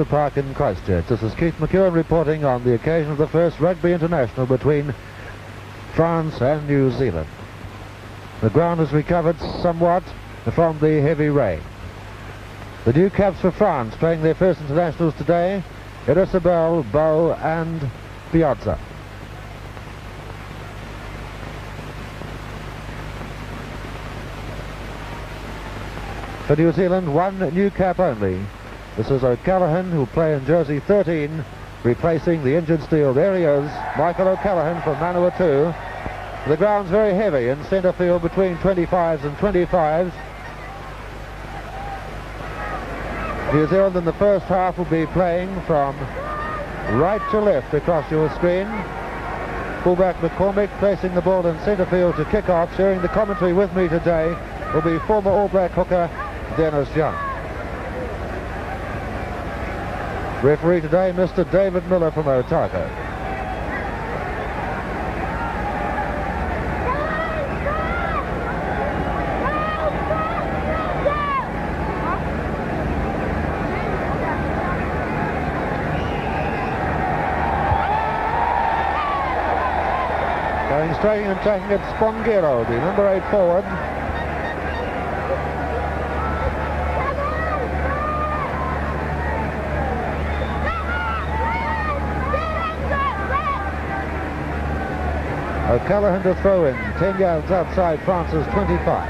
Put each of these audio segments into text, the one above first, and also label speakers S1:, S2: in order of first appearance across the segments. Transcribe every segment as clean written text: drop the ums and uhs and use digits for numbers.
S1: Park in Christchurch. This is Keith McEwen reporting on the occasion of the first Rugby International between France and New Zealand. The ground has recovered somewhat from the heavy rain. The new caps for France playing their first internationals today: Isabel, Bow and Piazza. For New Zealand, one new cap only. This is O'Callaghan, who play in jersey 13, replacing the injured steel. There he is, Michael O'Callaghan from Manawatu. The ground's very heavy in centre field between 25s and 25s. New Zealand in the first half will be playing from right to left across your screen. Fullback McCormick placing the ball in centre field to kick off. Sharing the commentary with me today will be former All Black hooker Dennis Young. Referee today, Mr. David Miller from Otago. Going straight and attacking it, Spongero, the number 8 forward. O'Callaghan to throw in, 10 yards outside France's 25.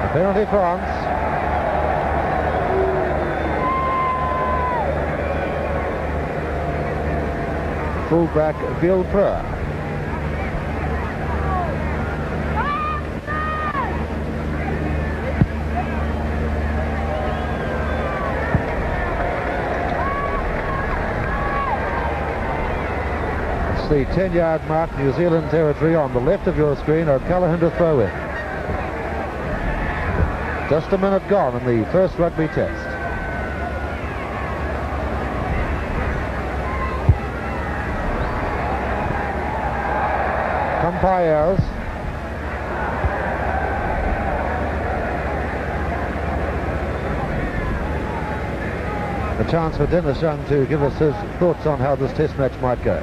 S1: A penalty France. Fullback Villepreux. The 10-yard mark, New Zealand territory on the left of your screen. O'Callaghan to throw in. Just a minute gone in the first rugby test. Umpires. A chance for Dennis Young to give us his thoughts on how this test match might go.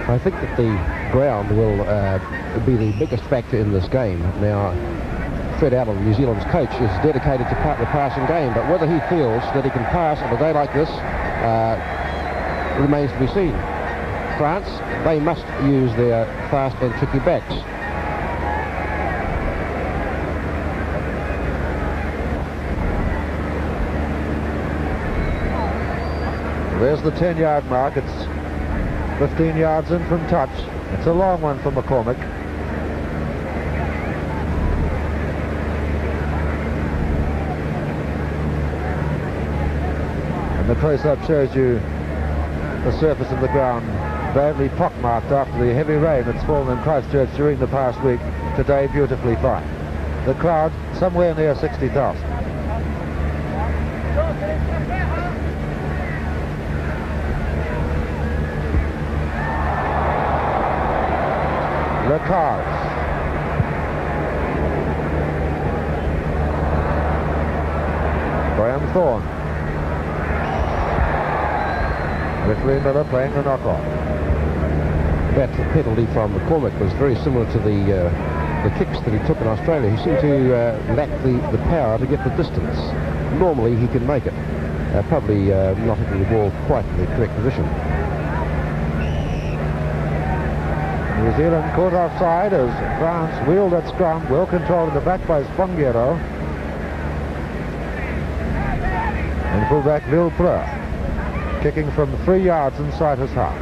S2: I think that the ground will be the biggest factor in this game. Now, Fred Allen, New Zealand's coach, is dedicated to the passing game, but whether he feels that he can pass on a day like this remains to be seen. France, they must use their fast and tricky backs.
S1: There's the 10-yard mark. It's 15 yards in from touch. It's a long one for McCormick. And the close-up shows you the surface of the ground badly pockmarked after the heavy rain that's fallen in Christchurch during the past week. Today, beautifully fine. The crowd somewhere near 60,000. Cars. Graham Thorne. Referee Miller playing the knockoff.
S2: That penalty from McCormick was very similar to the kicks that he took in Australia. He seemed to lack the power to get the distance. Normally he can make it. Probably not hitting the ball quite in the correct position.
S1: New Zealand caught offside as France wheeled at scrum, well controlled in the back by Spongero. And fullback Villepreux, kicking from 3 yards inside his half.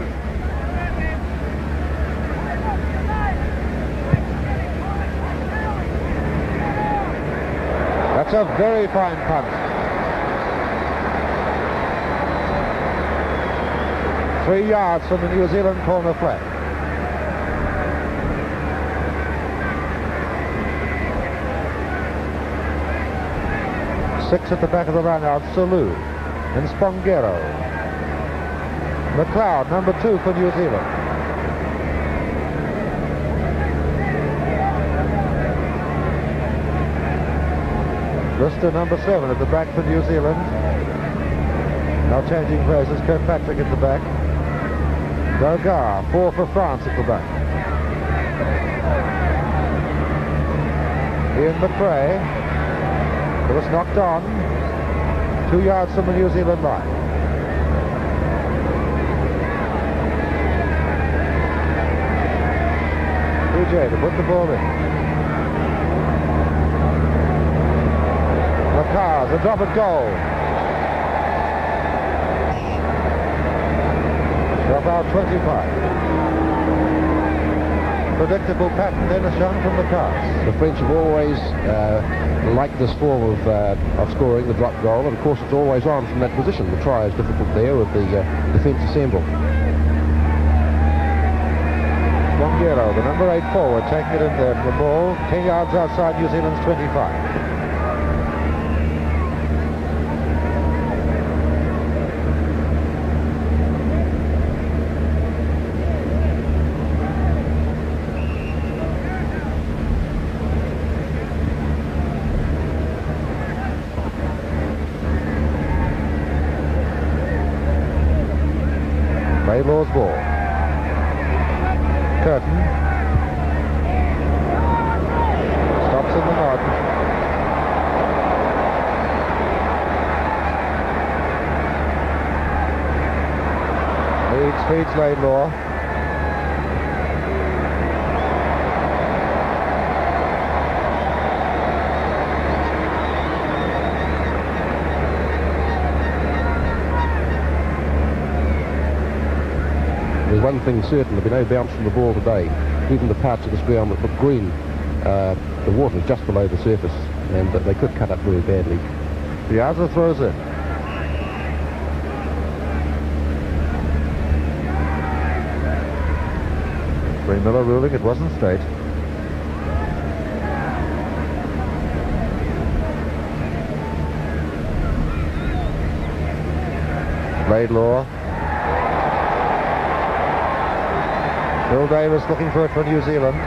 S1: That's a very fine punt. 3 yards from the New Zealand corner flag. 6 at the back of the run out, Salou and Spongero. McLeod, number 2 for New Zealand. Lister number 7 at the back for New Zealand. Now changing places, Kirkpatrick at the back. Dogar, 4 for France at the back. Ian McRae. It was knocked on. 2 yards from the New Zealand line. PJ to put the ball in. Lacars, a drop at goal. Drop out 25. Predictable pattern then is shown from the cars.
S2: The French have always liked this form of scoring, the drop goal, and of course it's always on from that position. The try is difficult there with the defence assembled.
S1: Wongero, the number 8 forward, taking it in there. The ball 10 yards outside New Zealand's 25. Laidlaw's ball. Curtin stops in the nod. Feeds Laidlaw.
S2: There's one thing certain, there'll be no bounce from the ball today. Even the parts of this ground that look green, the water's just below the surface, and they could cut up very badly.
S1: Piazza throws in. Ray Miller ruling it wasn't straight. Laidlaw. Bill Davis looking for it for New Zealand.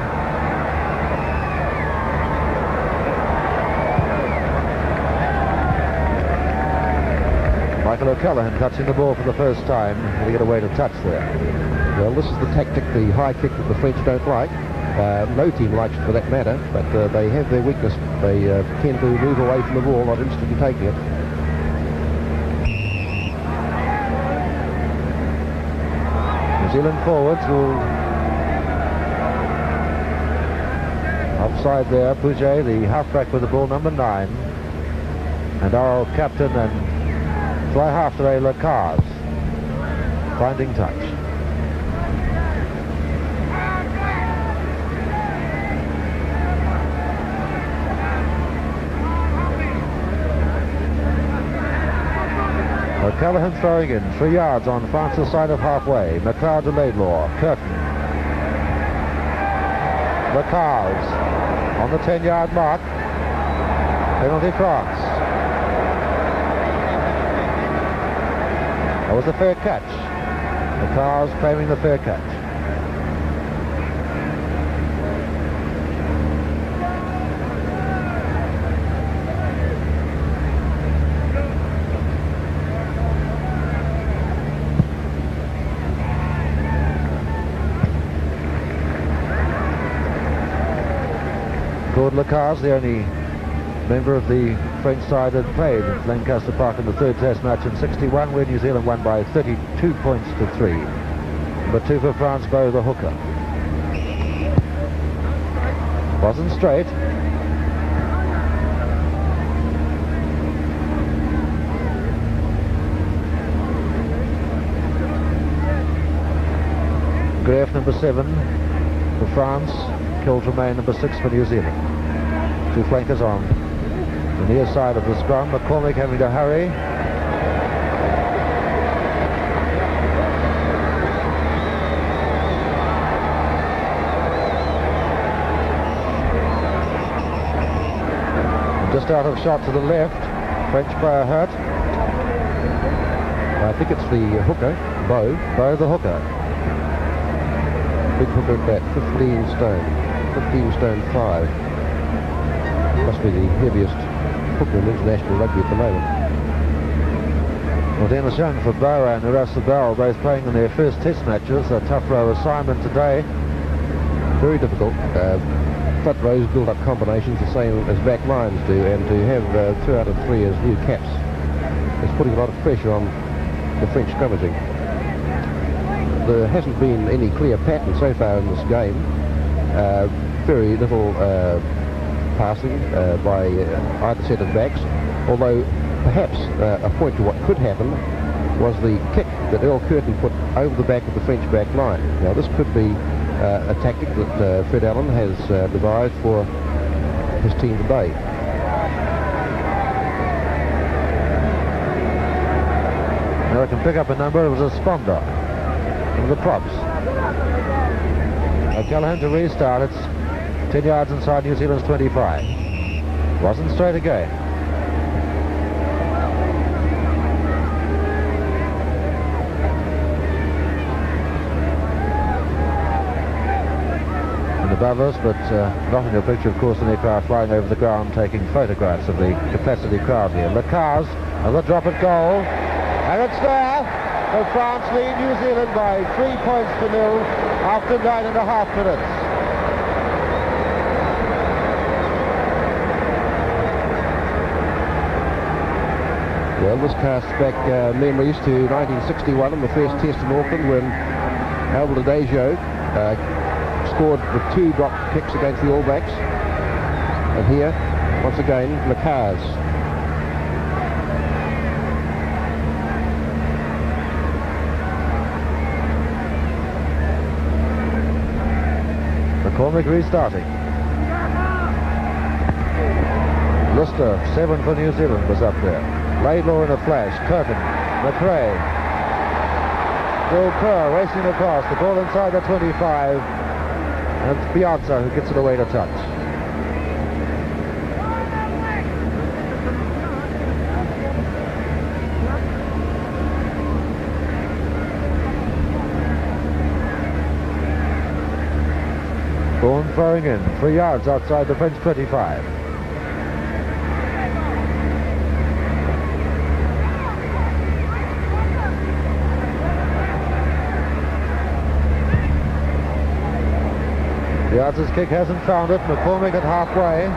S1: Michael O'Callaghan touching the ball for the first time. Will he get away to touch there?
S2: Well, this is the tactic, the high kick that the French don't like. No team likes it for that matter, but they have their weakness. They tend to move away from the ball, not interested in taking it.
S1: New Zealand forwards will... Offside there, Pouget, the halfback with the ball, number 9. And our captain and fly half today, Lacars, finding touch. O'Callaghan throwing in, 3 yards on France's side of halfway. McLeod to Laidlaw, Curtin. Lacars on the 10-yard mark. Penalty France. That was a fair catch. Lacars claiming the fair catch. Claude Lacars, the only member of the French side that played at Lancaster Park in the 3rd Test match in '61, where New Zealand won by 32 points to 3. Number 2 for France, Beau the hooker. Wasn't straight. Greff, number 7 for France. Kiltremain, number 6 for New Zealand. 2 flankers on the near side of the scrum. McCormick having to hurry. Just out of shot to the left. French player hurt.
S2: I think it's the hooker,
S1: Beau the hooker.
S2: Big hooker at that, 15 stone. 15 stone 5. Must be the heaviest football and international rugby at the moment.
S1: Well, Dennis Young for Boa and Russell Bell both playing in their first test matches. A tough row assignment today.
S2: Very difficult. Front rows build up combinations the same as back lines do, and to have 2 out of 3 as new caps is putting a lot of pressure on the French scrummaging. There hasn't been any clear pattern so far in this game. Very little passing by either set of backs, although perhaps a point to what could happen was the kick that Earl Curtin put over the back of the French back line. Now this could be a tactic that Fred Allen has devised for his team today.
S1: Now I can pick up a number. It was a sponder of the props. O'Callaghan to restart. It's 10 yards inside New Zealand's 25. Wasn't straight again. Above us, but not in your picture, of course, an aircraft flying over the ground taking photographs of the capacity crowd here. Lacars, another drop at goal, and it's there. So France lead New Zealand by 3 points to 0 after 9.5 minutes.
S2: Well, this casts back memories to 1961 and the first test in Auckland when Albert Adejo scored with 2 drop kicks against the All Blacks. And here, once again, Lacars.
S1: McCormick restarting. Lister, 7 for New Zealand, was up there. Laidlaw in a flash. Curtin, McRae. Bill Kerr racing across. The ball inside the 25. And it's Piazza who gets it away to touch. Bourne throwing in, 3 yards outside the French 25. Piazza's kick hasn't found it. McCormick at halfway.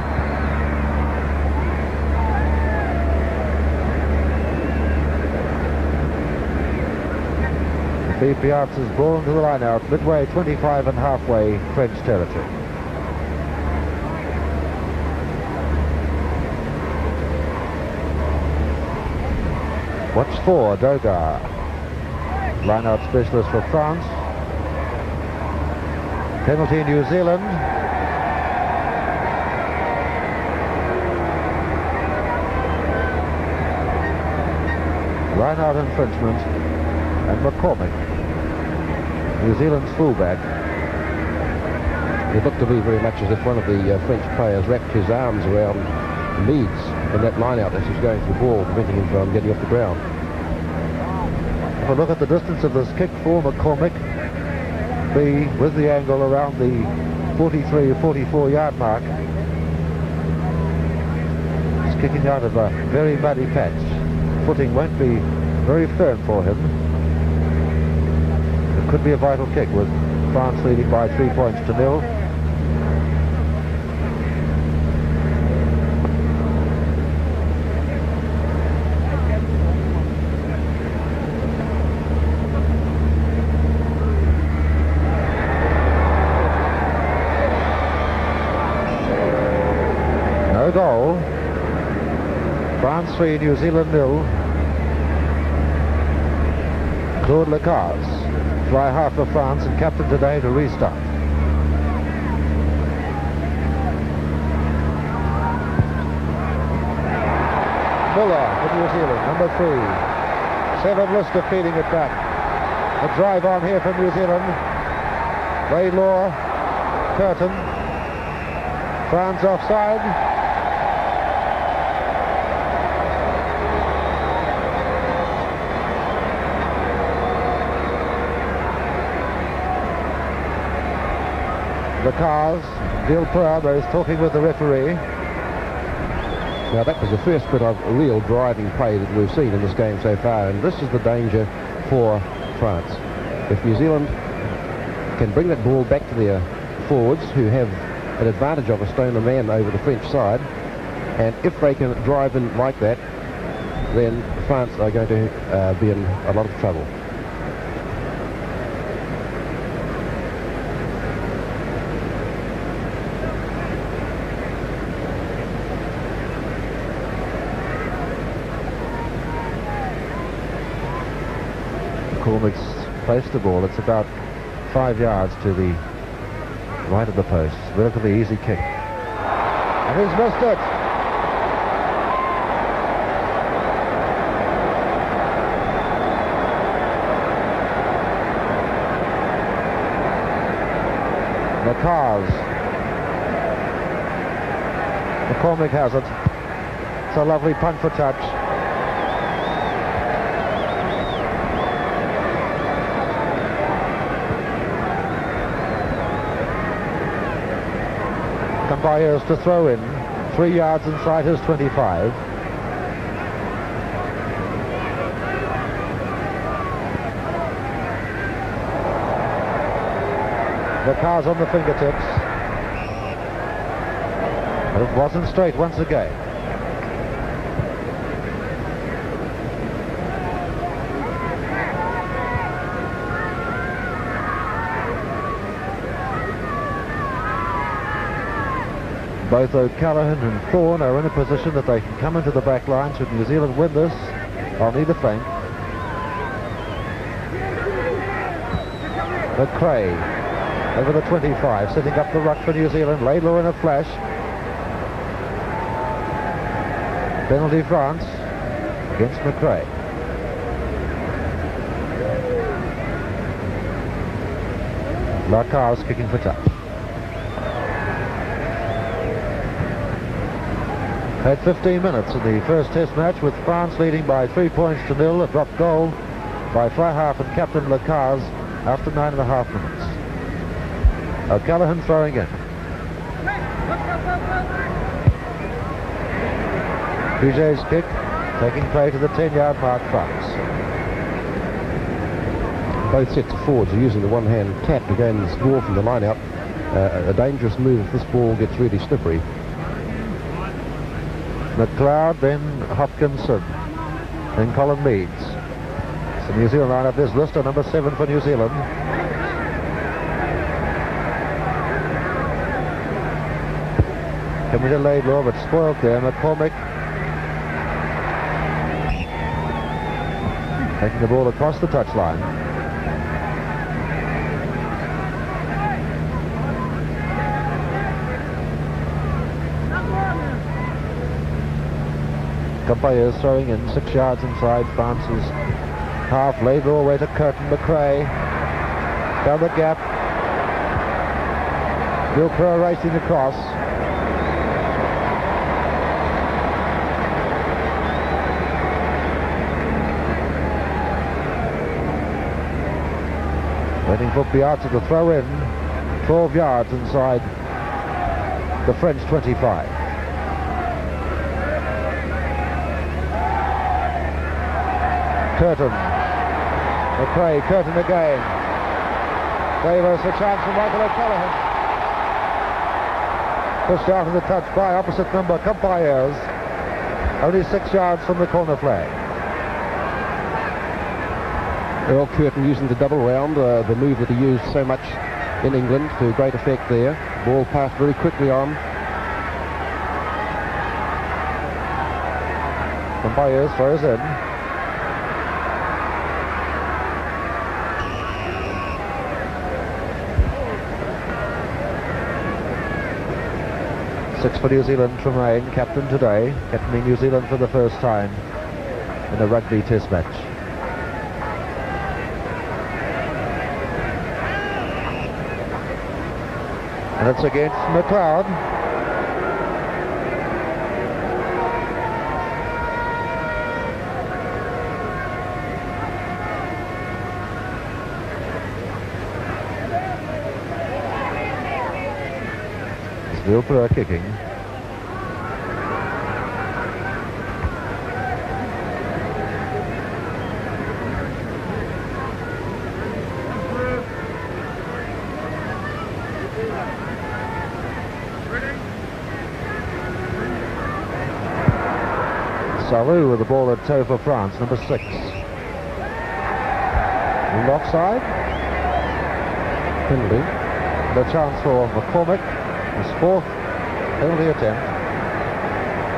S1: Piazza's ball into the line out, midway 25 and halfway French territory. What's for Dogar? Line out specialist for France. Penalty New Zealand. Line out infringement. And McCormick, New Zealand's fullback.
S2: It looked to me very much as if one of the French players wrapped his arms around Leeds in that line out as he was going for the ball, preventing him from getting off the ground.
S1: If I look at the distance of this kick for McCormick, with the angle around the 43 or 44 yard mark, he's kicking out of a very muddy patch. Footing won't be very firm for him. It could be a vital kick with France leading by 3 points to 0. No goal. France 3, New Zealand 0. Claude Lacars, fly half for France and captain today to restart. Muller for New Zealand, number 3. Seven Lister feeding it back. A drive on here from New Zealand. Laidlaw, Curtin. France offside. The cars, Villepin, both talking with the referee.
S2: Now that was the first bit of real driving play that we've seen in this game so far, and this is the danger for France. If New Zealand can bring that ball back to their forwards, who have an advantage of a stone a man over the French side, and if they can drive in like that, then France are going to be in a lot of trouble.
S1: McCormick's placed the ball. It's about 5 yards to the right of the post. Relatively easy kick. And he's missed it. McCars. McCormick has it. It's a lovely punt for touch. Cambayers to throw in, 3 yards inside his 25. The car's on the fingertips. But it wasn't straight once again. Both O'Callaghan and Thorne are in a position that they can come into the back line should New Zealand win this on either flank. McRae over the 25, setting up the ruck for New Zealand. Laidlaw in a flash. Penalty France against McRae. Lacar's kicking for touch. Had 15 minutes in the first test match, with France leading by 3 points to 0. A dropped goal by fly half and captain Lacar's after 9.5 minutes. O'Callaghan throwing in. Puget's kick taking play to the 10-yard mark, France.
S2: Both sets of forwards are using the one-hand tap to gain this ball from the line-out. A dangerous move if this ball gets really slippery. McLeod, then Hopkinson, then Colin Meads. So New Zealand line-up is Lister, number 7 for New Zealand. Coming to Laidlaw, but spoiled there. McCormick taking the ball across the touchline. Cambayers throwing in 6 yards inside France's half. Laidlaw away to Curtin. McRae down the gap. Gilcrow racing across. Waiting for Piazza to throw in. 12 yards inside the French 25. Curtin. McRae, Curtin again. Davis, a chance for Michael O'Callaghan. Pushed out of the touch by opposite number, Cambayers. Only 6 yards from the corner flag. Earl Curtin using the double round, the move that he used so much in England, to great effect there. Ball passed very quickly on.
S1: Cambayers throws in. Six for New Zealand, Tremaine, captain today, captaining New Zealand for the first time in a rugby test match. And it's against McLeod. Still kicking. Salou with the ball at toe for France, number 6. And offside. Penalty. The chance for McCormick, his 4th penalty attempt.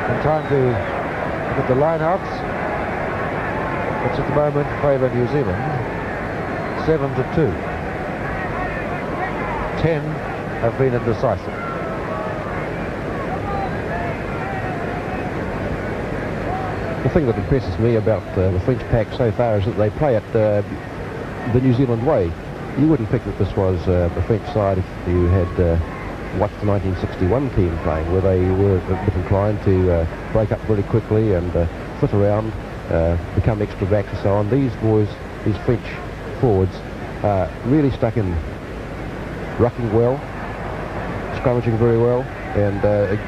S1: And time to look at the lineouts, which at the moment favour New Zealand 7-2. 10 have been indecisive.
S2: The thing that impresses me about the French pack so far is that they play it the New Zealand way. You wouldn't think that this was the French side if you had watched the 1961 team playing, where they were a bit inclined to break up really quickly and flit around, become extra backs and so on. These boys, these French forwards, really stuck in, rucking well, scrummaging very well, and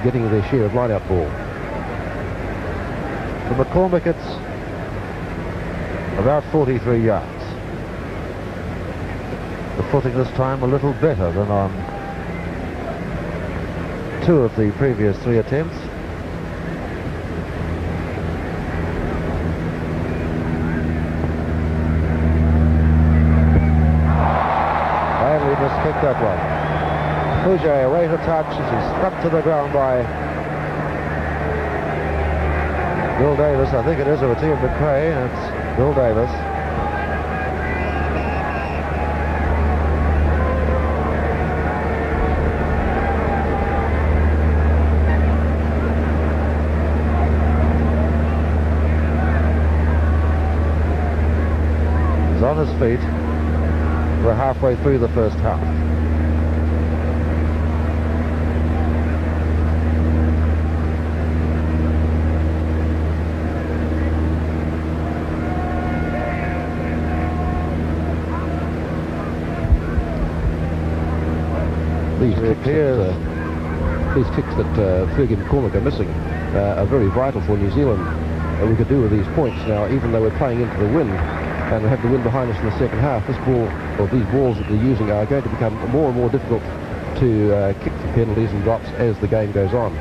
S2: getting their share of line-out ball.
S1: For McCormick, it's about 43 yards. The footing this time a little better than on 2 of the previous 3 attempts. Badly miskicked that one. Fouché away to touch as he's thumped to the ground by Bill Davis. I think it is, over Ian McRae, and it's Bill Davis. He's on his feet. We're halfway through the first half.
S2: These kicks that Fergie and McCormick are missing are very vital for New Zealand. We could do with these points now, even though we're playing into the wind and we have the wind behind us in the second half. This ball, or these balls that they're using, are going to become more and more difficult to kick for penalties and drops as the game goes on.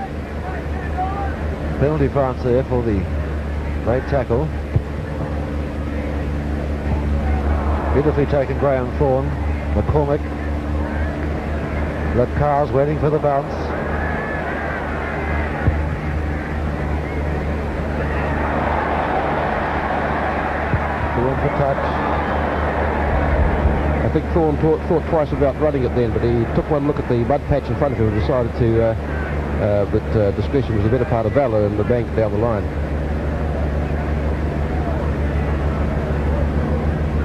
S1: Penalty France there for the late tackle. Beautifully taken, Graham Thorne. McCormick. Carr's waiting for the bounce. Thorne for touch.
S2: I think Thorne thought twice about running it then, but he took one look at the mud patch in front of him and decided to that discretion was the better part of valour, and banked down the line.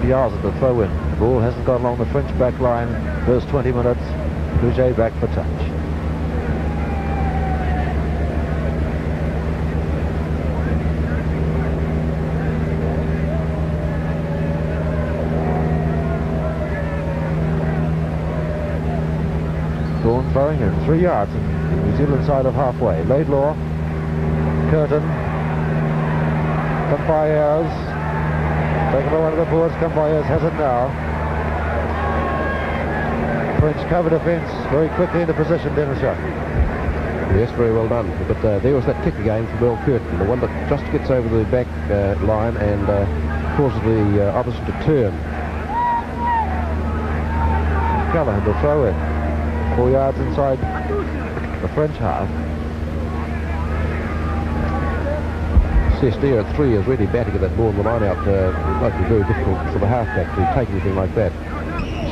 S1: Yards at the throw-in. The ball hasn't gone along the French back line. First 20 minutes. Fouché back for touch. Thorne throwing in 3 yards in the New Zealand side of halfway. Laidlaw, Curtin, Cambayers, taken by one of the boards. Cambayers has it now. French cover defence very quickly into position, Dennis Young.
S2: Yes, very well done. But there was that kick again for Will Curtin, the one that just gets over the back line and causes the opposition to turn.
S1: Callahan to throw in. 4 yards inside the French half.
S2: Sestia at 3 is really batting at that ball in the line out. It might be very difficult for the halfback to take anything like that.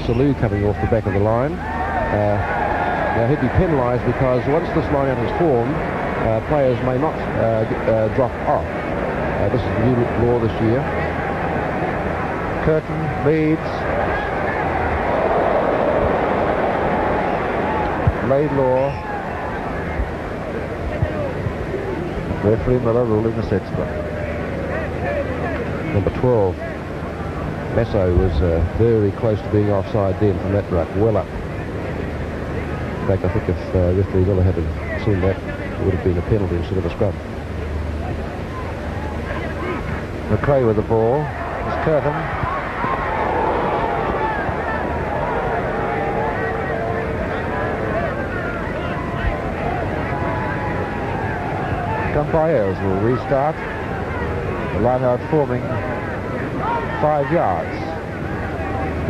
S2: Salou coming off the back of the line. Now he'd be penalised because once this line out is formed, players may not drop off. This is the new law this year.
S1: Curtin leads. Laidlaw. Referee Miller ruling the set spot.
S2: Number 12. Masso was very close to being offside then from that ruck, well up. In fact, I think if referee Miller had seen that, it would have been a penalty instead of a scrum.
S1: McRae with the ball. It's Curtin. Campayers will restart. The line out forming 5 yards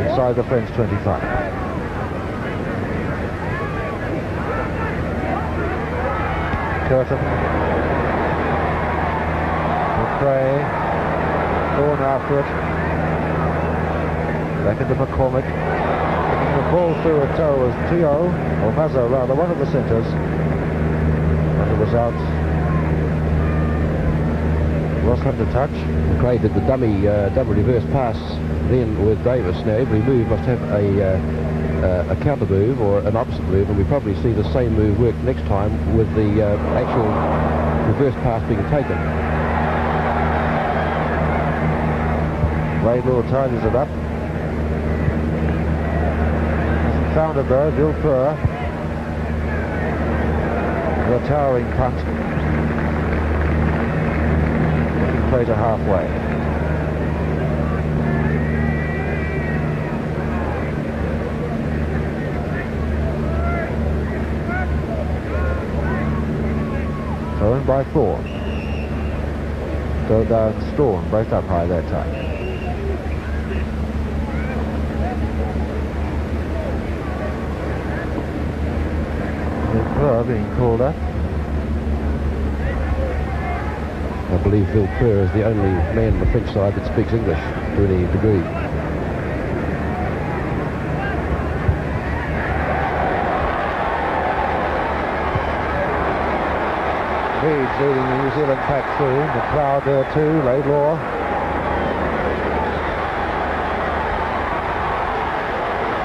S1: inside the French 25. Curtin. McRae. Thorne after it. Back into McCormick. Kicking the ball through a toe was Tio, or Mazzo rather, one of the centres. And it was out. Ross had the touch.
S2: McRae did the dummy double reverse pass then with Davis. Now every move must have a counter move or an opposite move, and we probably see the same move work next time with the actual reverse pass being taken.
S1: Laidlaw tidies it up. Hasn't found it though. Villepur. The towering punt. Looking play to halfway. Thrown by Thorne. Go down Storm, both up high that time. Being called up.
S2: I believe Villepur is the only man on the French side that speaks English to any degree.
S1: Reed's leading the New Zealand pack through. The crowd there too. Laidlaw.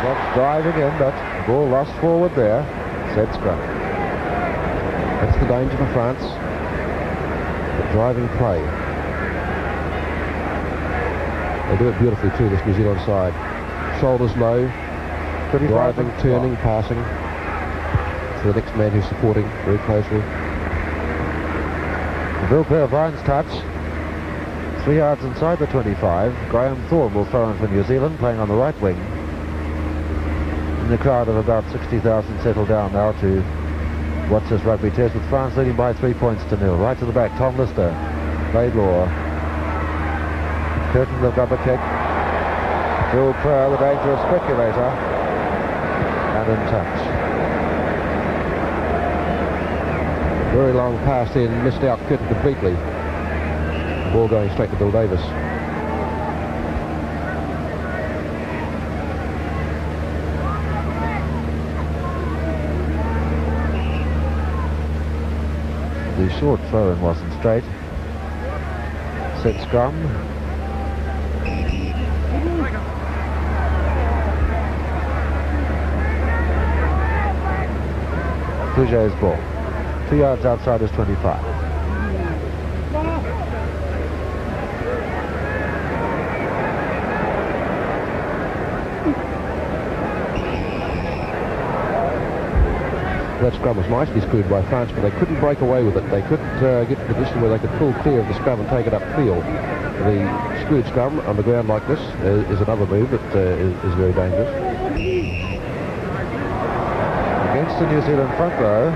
S1: That's driving in, but the ball lost forward there. Set scrum.
S2: That's the danger for France. The driving play. They do it beautifully too, this New Zealand side. Shoulders low, driving, turning, passing to the next man who's supporting very closely.
S1: Villepur finds touch. 3 yards inside the 25. Graham Thorne will throw in for New Zealand, playing on the right wing. And the crowd of about 60,000 settle down now to watch this rugby test, with France leading by 3 points to 0. Right to the back, Tom Lister. Laidlaw. Curtin the rubber kick. Villepur, the dangerous speculator. And in touch.
S2: Very long pass in, missed out Curtin completely. Ball going straight to Bill Davis.
S1: The short throw-in wasn't straight. Set scrum. Fouget's ball. 2 yards outside his 25.
S2: That scrum was nicely screwed by France, but they couldn't break away with it. They couldn't get to a position where they could pull clear of the scrum and take it upfield. The screwed scrum on the ground like this is another move that is very dangerous.
S1: Against the New Zealand front row.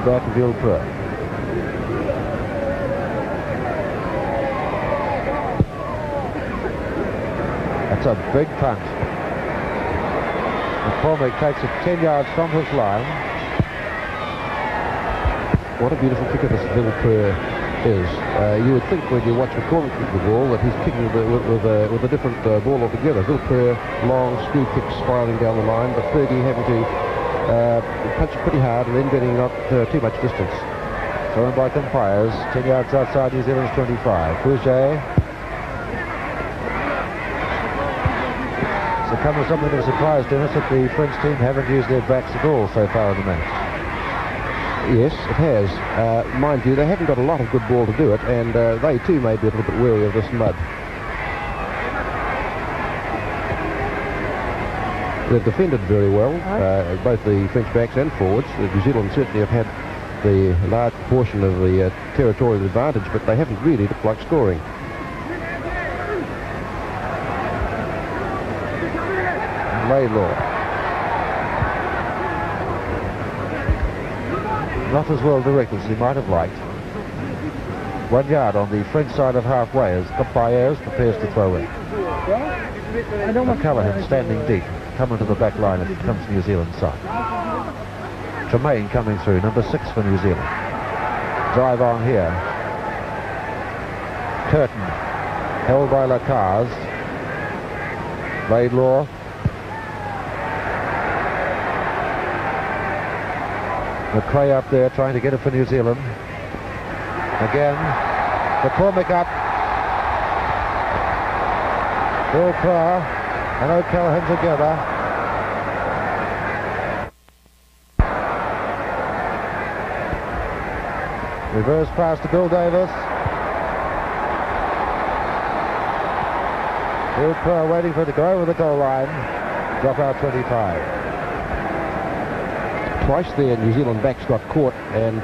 S1: Back to Villepur. That's a big punt. McCormick takes it 10 yards from his line.
S2: What a beautiful kicker this Villepur is. You would think when you watch McCormick kick the ball that he's kicking with a different ball altogether. Villepur, long screw kick spiraling down the line, but Fergie having to punch it pretty hard and then getting not too much distance.
S1: Thrown by Campayers, 10 yards outside New Zealand's 25. Fouget. So come as something of a surprise, Dennis, that the French team haven't used their backs at all so far in the match.
S2: Yes, it has. Mind you, they haven't got a lot of good ball to do it, and they too may be a little bit wary of this mud. They've defended very well, both the French backs and forwards. New Zealand certainly have had the large proportion of the territorial advantage, but they haven't really looked like scoring.
S1: Laidlaw. Not as well directed as he might have liked. 1 yard on the French side of halfway as Campayers prepares to throw in. O'Callaghan standing deep, coming to the back line if it comes New Zealand side. Tremaine coming through, number 6 for New Zealand. Drive on here. Curtin, held by Lacars. Laidlaw. McRae up there trying to get it for New Zealand. Again, McCormick up. Bill Kerr and O'Callaghan together. Reverse pass to Bill Davis. Bill Kerr waiting for it to go over the goal line. Drop out 25.
S2: Twice there New Zealand backs got caught and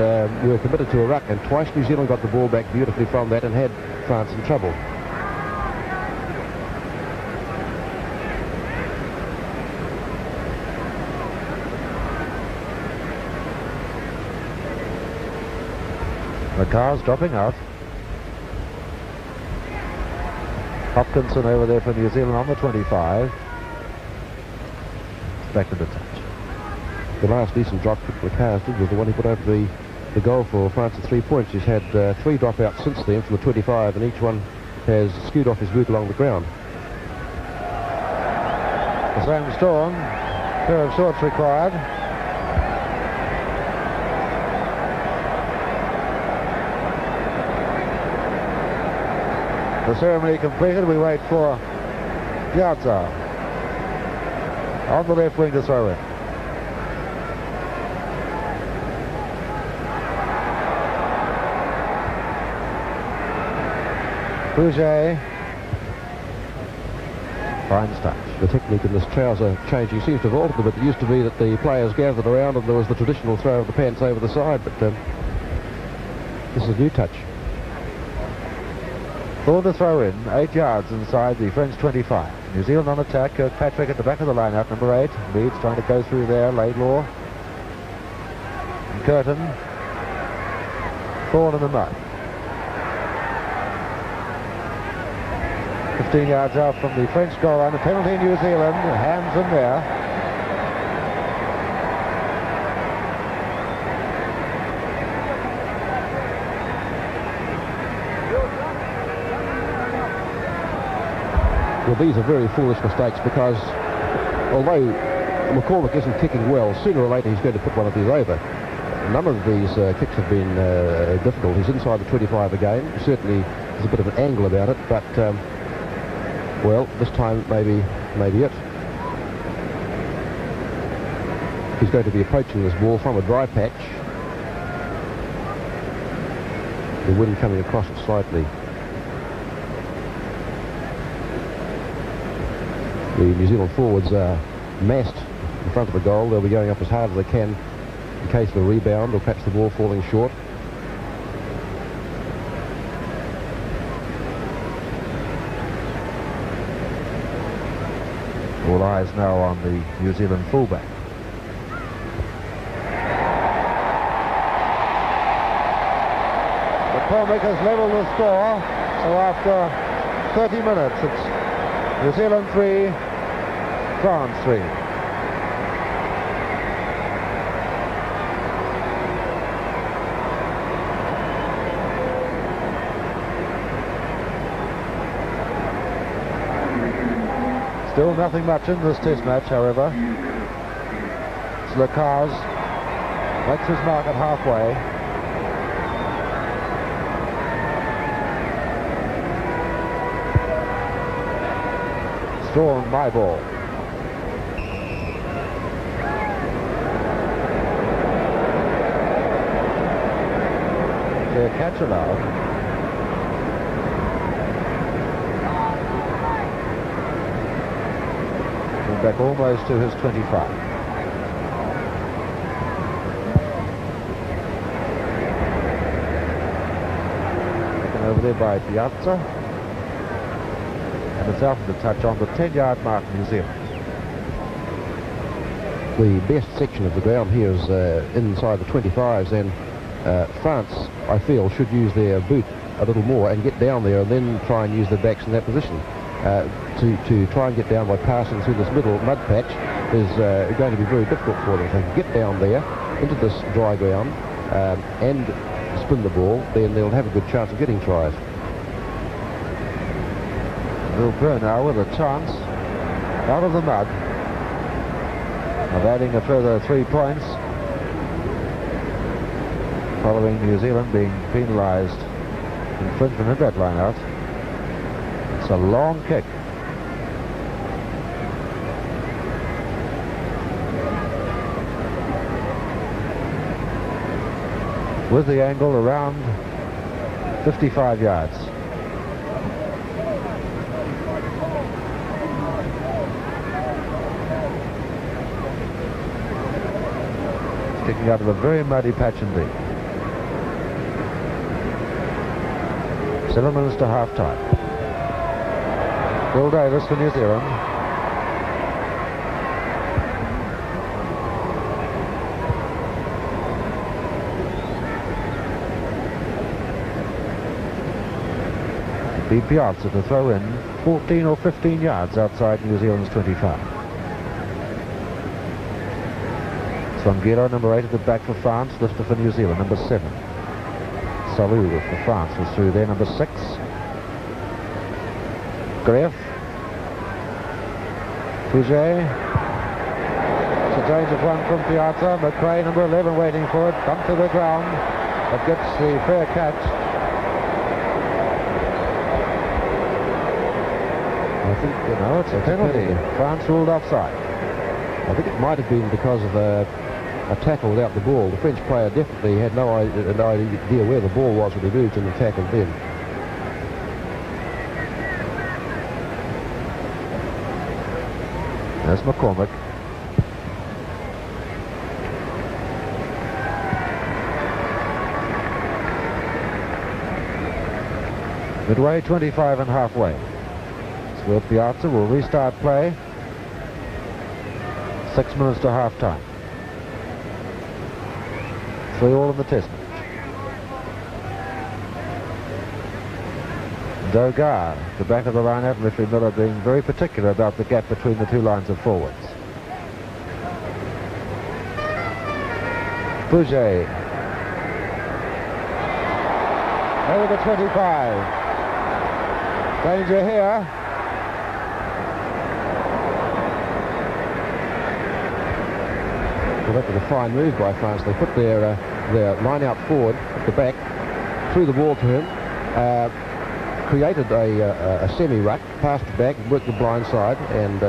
S2: were committed to a ruck, and twice New Zealand got the ball back beautifully from that and had France in trouble.
S1: The car's dropping out. Hopkinson over there for New Zealand on the 25. Back to the touch.
S2: The last decent drop that the cars did was the one he put over the goal for France at 3 points. He's had 3 dropouts since then from the 25, and each one has skewed off his boot along the ground.
S1: The same storm. Pair of shorts required. The ceremony completed. We wait for Piazza on the left wing to throw in. Bouger finds touch.
S2: The technique in this trouser changing seems to have altered a bit. It used to be that the players gathered around and there was the traditional throw of the pants over the side, but this is a new touch.
S1: For the throw in, 8 yards inside the French 25. New Zealand on attack. Kirkpatrick at the back of the line-out, number 8. Leeds trying to go through there. Laidlaw. And Curtin. Fall in the mud. 15 yards out from the French goal line. A penalty New Zealand. Hands in there.
S2: Well, these are very foolish mistakes because although McCormick isn't kicking well, sooner or later he's going to put one of these over. None of these kicks have been difficult. He's inside the 25 again. Certainly there's a bit of an angle about it, but well, this time maybe it. He's going to be approaching this ball from a dry patch. The wind coming across it slightly. The New Zealand forwards are massed in front of the goal. They'll be going up as hard as they can in case of a rebound or perhaps the ball falling short.
S1: All eyes now on the New Zealand fullback. McCormick has levelled the score, so after 30 minutes it's New Zealand 3, France 3. Still nothing much in this test match, however. Lacars makes his mark at halfway. Strong, my ball. Fair catch allowed. Back almost to his 25. Taken over there by Piazza. And it's out of the touch on the 10-yard mark, New Zealand.
S2: the best section of the ground here is inside the 25s, and France, I feel, should use their boot a little more and get down there and then try and use their backs in that position. To try and get down by passing through this middle mud patch is going to be very difficult for them. If they can get down there into this dry ground and spin the ball, then they'll have a good chance of getting tries.
S1: Will Burr now with a chance out of the mud of adding a further 3 points following New Zealand being penalised infringement of that line out. It's a long kick. With the angle around 55 yards. It's kicking out of a very muddy patch indeed. 7 minutes to half time. Bill Davis for New Zealand. Be Piazza to throw in 14 or 15 yards outside New Zealand's 25. Swangiro, number 8 at the back for France. Lister for New Zealand, number 7. Salou for France was through there, number 6. Greff. Fouget. It's a dangerous one from Piazza. McRae, number 11, waiting for it. Bumped to the ground. It gets the fair catch.
S2: I think,
S1: it's a penalty. France ruled offside.
S2: I think it might have been because of a tackle without the ball. The French player definitely had no idea where the ball was when he moved and tackled then.
S1: There's McCormick. Midway, 25 and halfway. Will Piazza will restart play. 6 minutes to half time. 3-all in the test match. Dogar, the back of the line out, and referee Miller being very particular about the gap between the two lines of forwards. Fouget. Over the 25. Danger here.
S2: Well, that was a fine move by France. They put their line out forward at the back, threw the ball to him, created a semi-ruck, passed it back, worked the blind side, and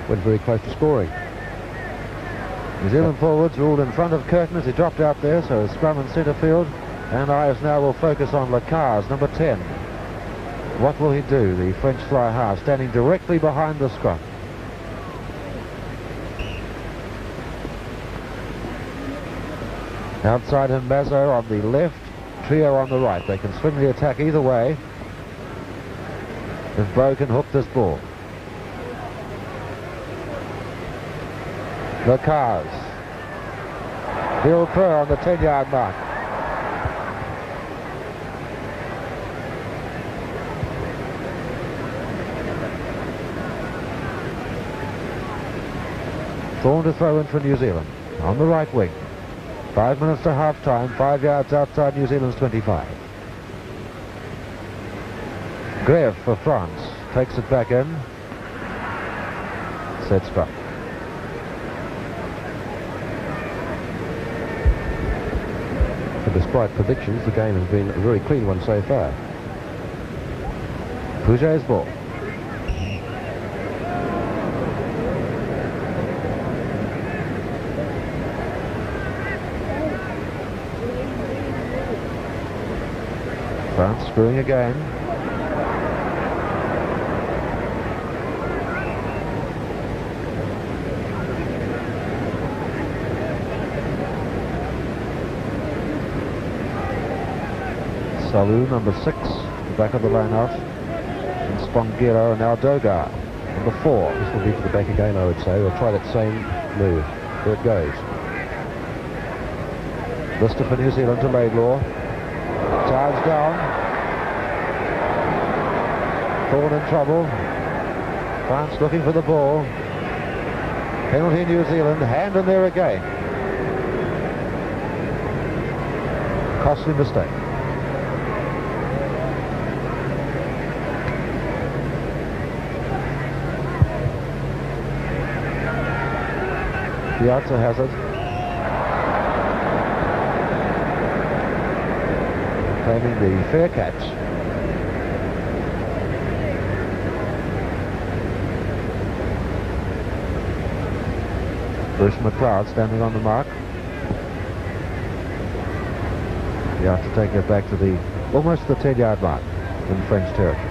S2: went very close to scoring.
S1: New Zealand forwards ruled in front of Curtin as he dropped out there, so scrum in centre field, and eyes now will focus on Lacaze, number 10. What will he do, the French fly half, standing directly behind the scrum? Outside him, Mazzo on the left, Trio on the right. They can swing the attack either way if Bow can hook this ball. Lacaze. Bill Kerr on the 10-yard mark. Thorne to throw in for New Zealand on the right wing. 5 minutes to half time, 5 yards outside New Zealand's 25. Greff for France takes it back in. Set scrum.
S2: But despite predictions, the game has been a very clean one so far.
S1: Fouget's ball. France screwing again. Salou, number 6, the back of the line out. And Spongero, and now Dogar, number 4.
S2: This will be to the back again, I would say. They'll try that same move. There it goes.
S1: Lister for New Zealand to Laidlaw. Charge down. Thorne in trouble. France looking for the ball. Penalty New Zealand. Hand in there again. Costly mistake. Piazza has it. Claiming the fair catch. Bruce McLeod standing on the mark. Piazza taking it back to the almost the 10-yard mark in French territory.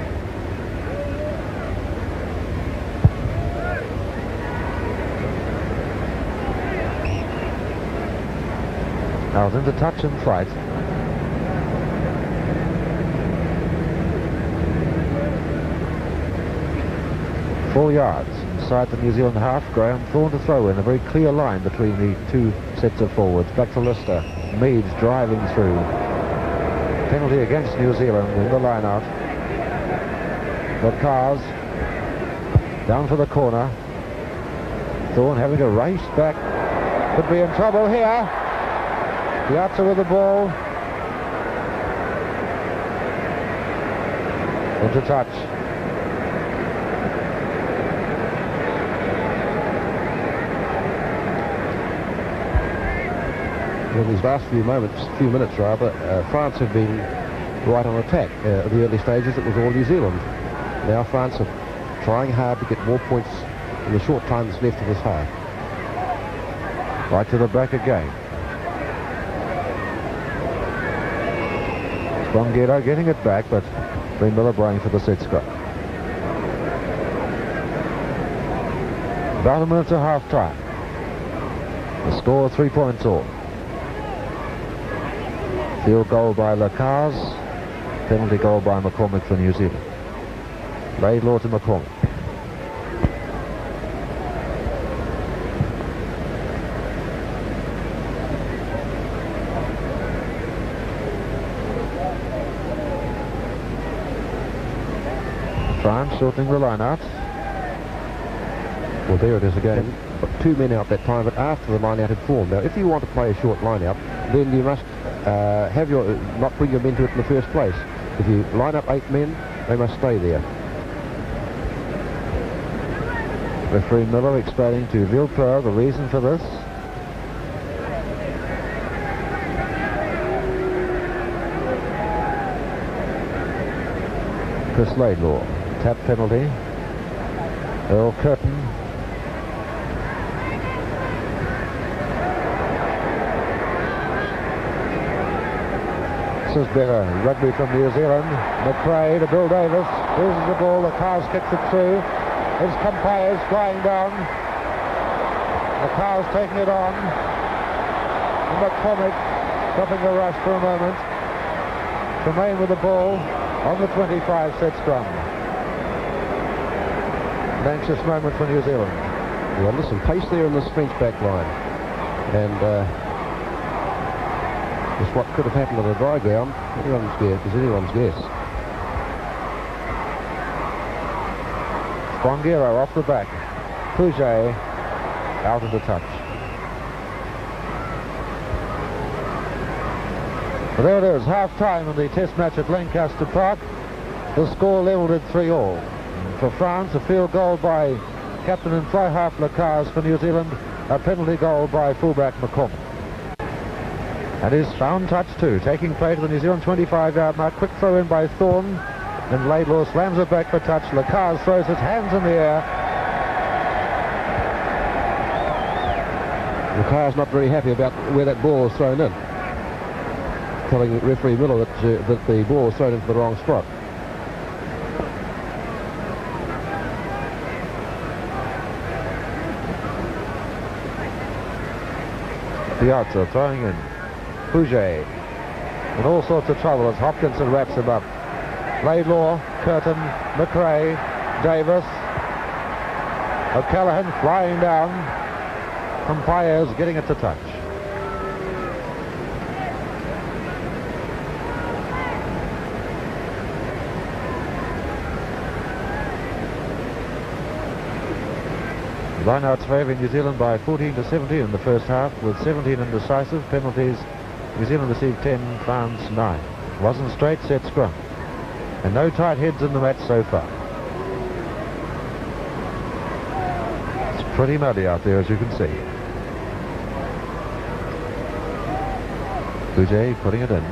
S1: Now it's into touch and flight. Four yards inside the New Zealand half. Graham Thorne to throw in. A very clear line between the two sets of forwards. Back to Lister. Meads driving through. Penalty against New Zealand in the line-out. The Cars down for the corner. Thorne having to race back. Could be in trouble here. Piazza with the ball. Into touch.
S2: In these last few minutes rather, France have been right on attack. At the early stages it was all New Zealand. Now France are trying hard to get more points in the short time that's left of this half.
S1: Right to the back again. Bonguero getting it back, but Breen Miller braying for the set scrum. About a minute to half time. The score 3 points all. Field goal by Lacars. Penalty goal by McCormick for New Zealand. Laidlaw to McCormick. France shortening the line out.
S2: Well, there it is again. Two men out that time, but after the line out had formed. Now, if you want to play a short line out, then you must not bring your men to it in the first place. If you line up 8 men, they must stay there.
S1: Referee Miller explaining to Villepeur the reason for this. Chris Laidlaw, tap penalty. Earl Curtin. This is better. Rugby from New Zealand. McRae to Bill Davis. Loses the ball. The Cars kicks it through. His Campai's flying down. The Cars taking it on. And McCormick stopping the rush for a moment. Tremaine with the ball on the 25 set scrum. An anxious moment for New Zealand.
S2: Well, listen, pace there in this French back line. And just what could have happened on the dry ground, anyone's guess is anyone's guess.
S1: Bonguero off the back. Pouget out of the touch. Well, there it is, half-time in the test match at Lancaster Park. The score levelled at 3-all. For France, a field goal by captain and fly half Lacars. For New Zealand, a penalty goal by fullback McCormick. And his found touch too, taking play to the New Zealand 25-yard mark. Quick throw in by Thorne. And Laidlaw slams it back for touch. Lacars throws his hands in the air.
S2: Lacars not very happy about where that ball was thrown in. Telling referee Miller that the ball was thrown into the wrong spot.
S1: Piazza throwing in. Pouget in all sorts of trouble as Hopkinson wraps him up. Laidlaw, Curtin, McRae, Davis. O'Callaghan flying down. umpires getting it to touch. The lineouts favouring New Zealand by 14 to 17 in the first half, with 17 indecisive penalties. New Zealand received 10, France 9. Wasn't straight set scrum, and no tight heads in the match so far. It's pretty muddy out there, as you can see. Bouget putting it in.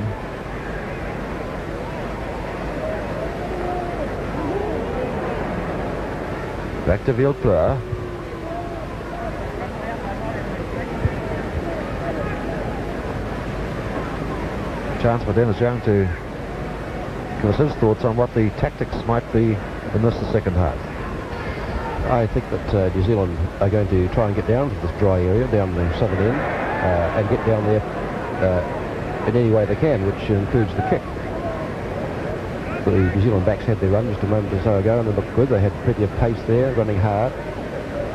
S1: Back to Villepleur. Chance for Dennis Young to give us his thoughts on what the tactics might be in this, the second half.
S2: I think that New Zealand are going to try and get down to this dry area, down the southern end, and get down there in any way they can, which includes the kick. The New Zealand backs had their run just a moment or so ago, and they looked good. They had plenty of pace there, running hard,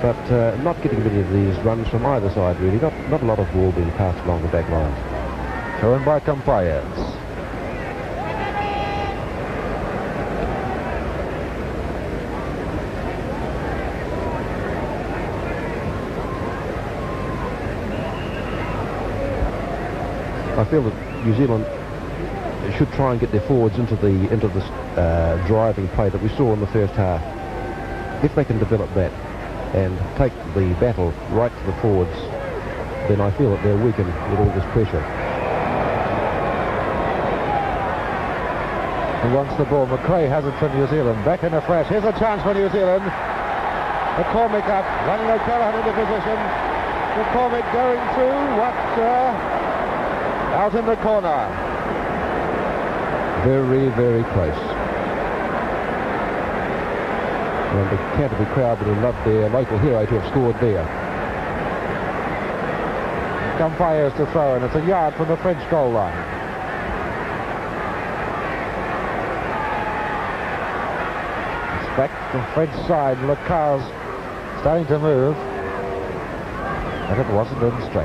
S2: but not getting many of these runs from either side, really. Not a lot of ball being passed along the back line.
S1: Thrown by umpires.
S2: I feel that New Zealand should try and get their forwards into this driving play that we saw in the first half. If they can develop that and take the battle right to the forwards, then I feel that they're weakened with all this pressure.
S1: Who wants the ball? McRae has it for New Zealand. Back in a flash. Here's a chance for New Zealand. McCormick up. Running O'Callaghan into position. McCormick going through. Out in the corner.
S2: Very, very close. And the Canterbury crowd would have loved their local hero to have scored there.
S1: Umpires to throw, and it's a yard from the French goal line. Back to the French side. Lecar's starting to move, but it wasn't in straight.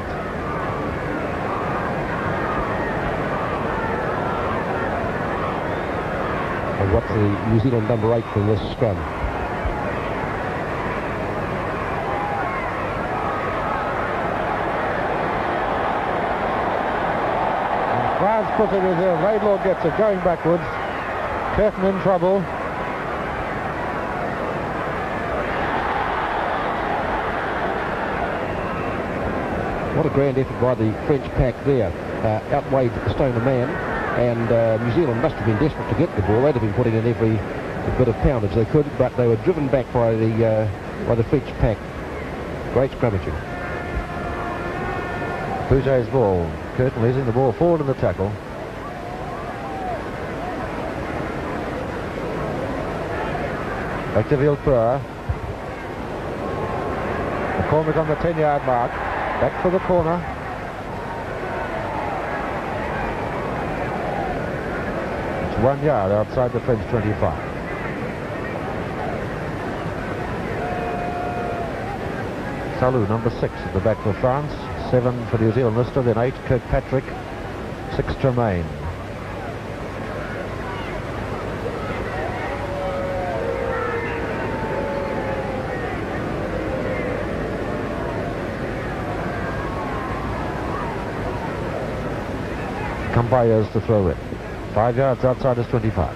S2: And what's the New Zealand number 8 from this scrum?
S1: And France puts it in there. Laidlaw gets it, going backwards. Curtin in trouble.
S2: What a grand effort by the French pack there. Outweighed the Stoner man, and New Zealand must have been desperate to get the ball. They'd have been putting in every bit of poundage they could, but they were driven back by the French pack. Great scrummaging.
S1: Bouget's ball. Curtin leading the ball forward in the tackle. Back to Villepleur. McCormick on the 10-yard mark. Back for the corner. It's 1 yard outside the French 25. Salou, number 6 at the back for France. 7 for New Zealand Lister, then 8 Kirkpatrick, 6 Tremaine. Umpires to throw it. 5 yards outside his 25.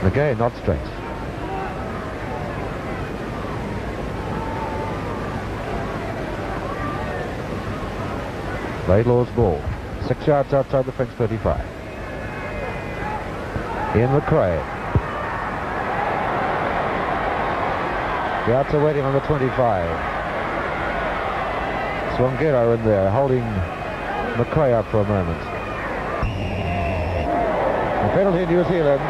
S1: Again, not straight. Laidlaw's ball. 6 yards outside the French 35. Ian McRae. The outs are waiting on the 25. Swangero in there, holding McRae up for a moment. A penalty New Zealand.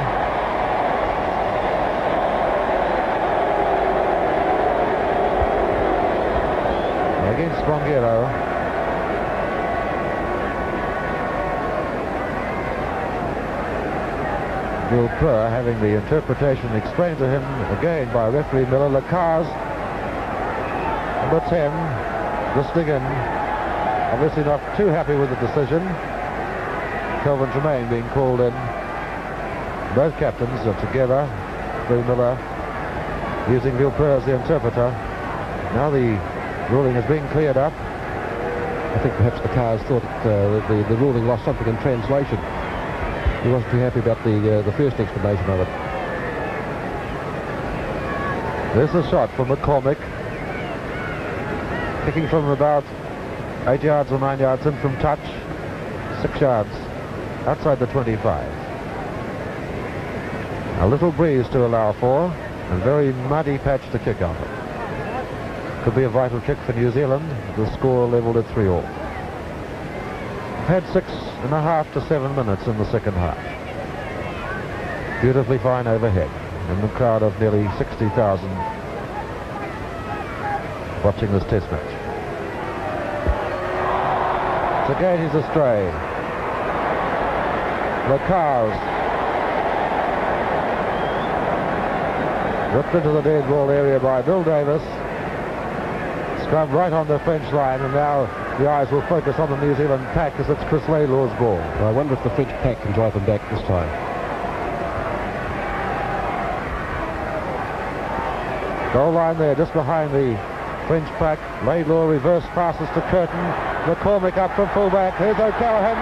S1: Against Swangero. Villepleur having the interpretation explained to him again by referee Miller. Lecar's Number 10, listening in, obviously not too happy with the decision. Kelvin Tremaine being called in. Both captains are together. Billy Miller using Vilper as the interpreter. Now the ruling is being cleared up.
S2: I think perhaps the cars thought the ruling lost something in translation. He wasn't too happy about the first explanation of it.
S1: There's a shot from McCormick. Kicking from about 8 yards or 9 yards in from touch. 6 yards outside the 25. A little breeze to allow for. A very muddy patch to kick out of. Could be a vital kick for New Zealand. The score leveled at 3-all. Had 6.5 to 7 minutes in the second half. Beautifully fine overhead. And the crowd of nearly 60,000 watching this test match. So again he's astray. The cars ripped into the dead ball area by Bill Davis. Scrum right on the French line, and now the eyes will focus on the New Zealand pack as it's Chris Laylaw's ball.
S2: Well, I wonder if the French pack can drive them back this time.
S1: Goal line there, just behind the French pack. Laidlaw reverse passes to Curtin. McCormick up from fullback. Here's O'Callaghan.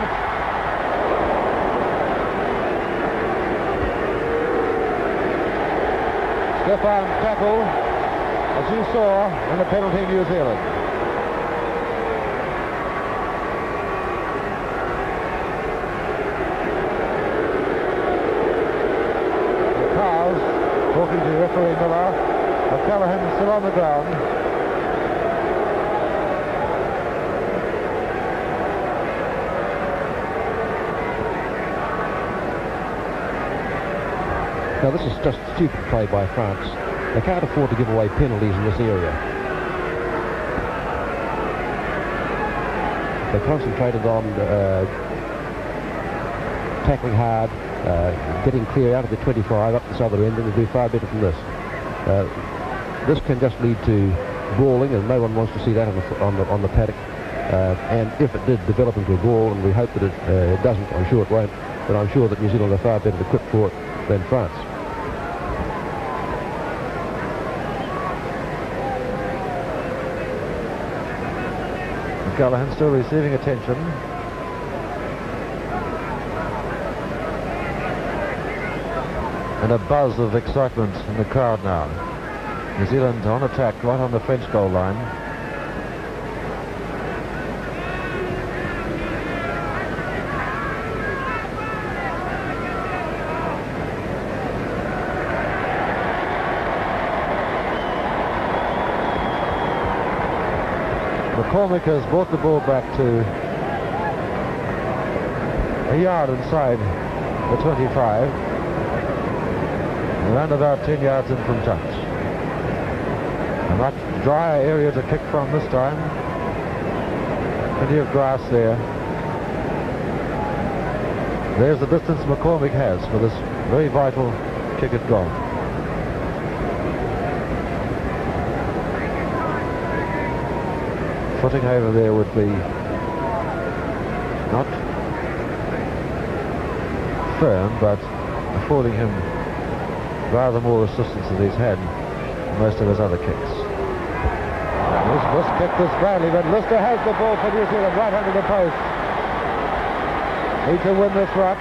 S1: Stefan tackle, as you saw, and a penalty New Zealand. The Cars talking to referee Miller. O'Callaghan still on the ground.
S2: Now this is just stupid play by France. They can't afford to give away penalties in this area. They concentrated on tackling hard, getting clear out of the 25 up this other end, and they do far better than this. This can just lead to brawling, and no one wants to see that on the paddock. And if it did develop into a brawl, and we hope that it doesn't, I'm sure it won't, but I'm sure that New Zealand are far better equipped for it than France.
S1: O'Callaghan still receiving attention. And a buzz of excitement in the crowd now. New Zealand on attack right on the French goal line. McCormick has brought the ball back to a yard inside the 25. Around about 10 yards in from touch. A much drier area to kick from this time. Plenty of grass there. There's the distance McCormick has for this very vital kick at goal. Footing over there would be not firm, but affording him rather more assistance than he's had in most of his other kicks. This kicked this badly, but Lister has the ball for New Zealand right under the post. Need to win this ruck.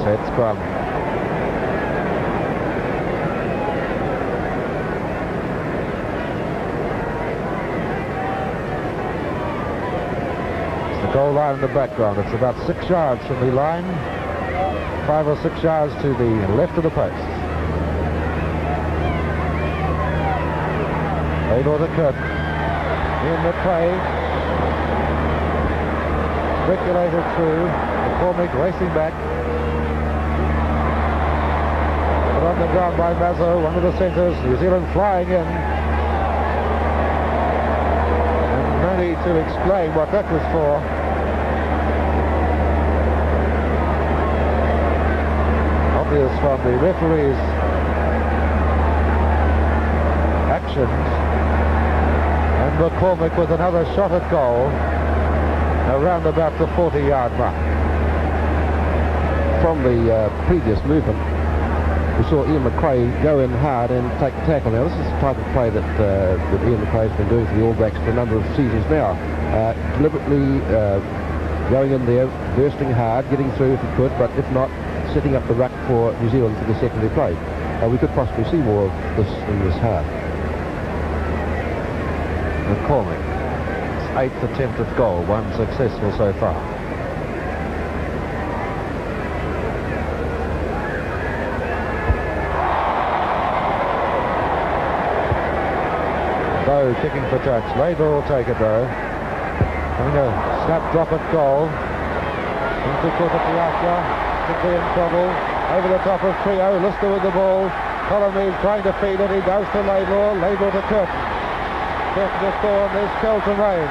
S1: Set scrum. It's the goal line in the background. It's about 6 yards from the line. 5 or 6 yards to the left of the post. Laidlaw to Curtin. In the play. Speculated through. McCormick racing back. Put on the ground by Mazzo, one of the centres. New Zealand flying in. And no need to explain what that was for. Obvious from the referee's sections. And McCormick with another shot at goal around about the 40-yard mark.
S2: From the previous movement, we saw Ian McRae go in hard and take the tackle. Now, this is the type of play that Ian McRae's been doing for the All Blacks for a number of seasons now. Deliberately going in there, bursting hard, getting through if he could, but if not, setting up the ruck for New Zealand for the secondary play. We could possibly see more of this in this half.
S1: McCormick, his 8th attempt at goal, one successful so far. Lowe kicking for touch. Labour will take it though. Having a snap drop at goal. Into Kutatiaka. Could be in trouble. Over the top of Trio. Lister with the ball. Colomese trying to feed it. He goes to Labour. Labour to Curtin. Curtin to Thorne. There's Kel Tremaine.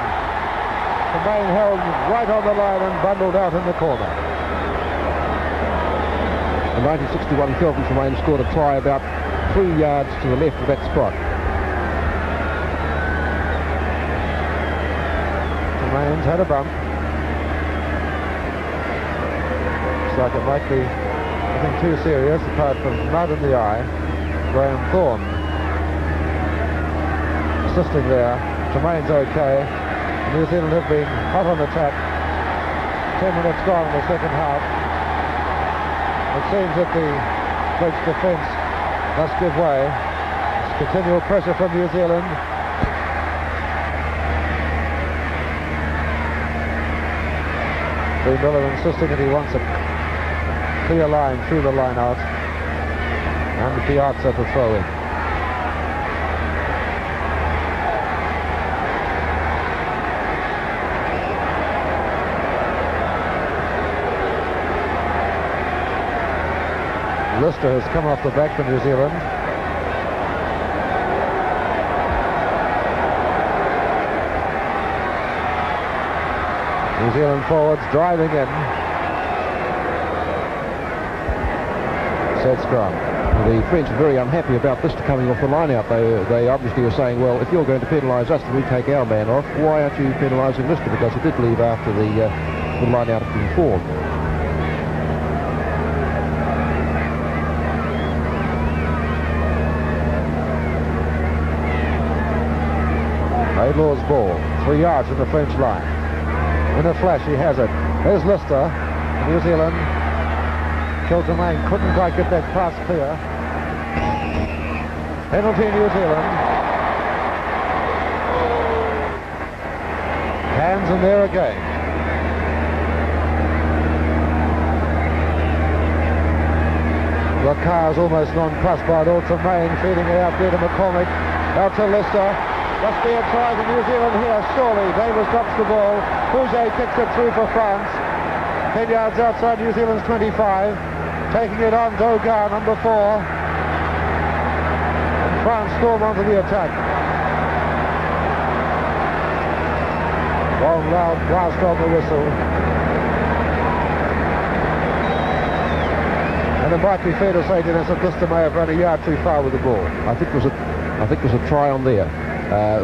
S1: Tremaine held right on the line and bundled out in the corner.
S2: In 1961, Kelvin Tremaine scored a try about 3 yards to the left of that spot.
S1: Tremaine's had a bump. Looks like it might be nothing too serious apart from mud in the eye. Graham Thorne assisting there. Tremaine's okay. New Zealand have been hot on attack. 10 minutes gone in the second half. It seems that the French defence must give way. It's continual pressure from New Zealand. Lee Miller insisting that he wants a clear line through the line out. And Piazza to throw in. Lister has come off the back for New Zealand. New Zealand forwards driving in. Set scrum.
S2: The French are very unhappy about Lister coming off the line out. They obviously were saying, well, if you're going to penalise us, then we take our man off. Why aren't you penalising Lister? Because he did leave after the line out had been formed.
S1: Laidlaw's ball, 3 yards from the French line. In a flash, he has it. There's Lister, New Zealand. Tremaine couldn't quite get that pass clear. Penalty New Zealand. Hands in there again. Lacar's almost nonplussed by it all. Tremaine feeding it out there to McCormick. Out to Lister. Must be a try for New Zealand here, surely. Davis drops the ball. Pouget kicks it through for France. 10 yards outside New Zealand's 25. Taking it on, Dogar, number 4. And France storm onto the attack. Long, loud blast on the whistle. And it might be fair to say, Dennis, that Lister may have run a yard too far with the ball.
S2: I think it was a try on there.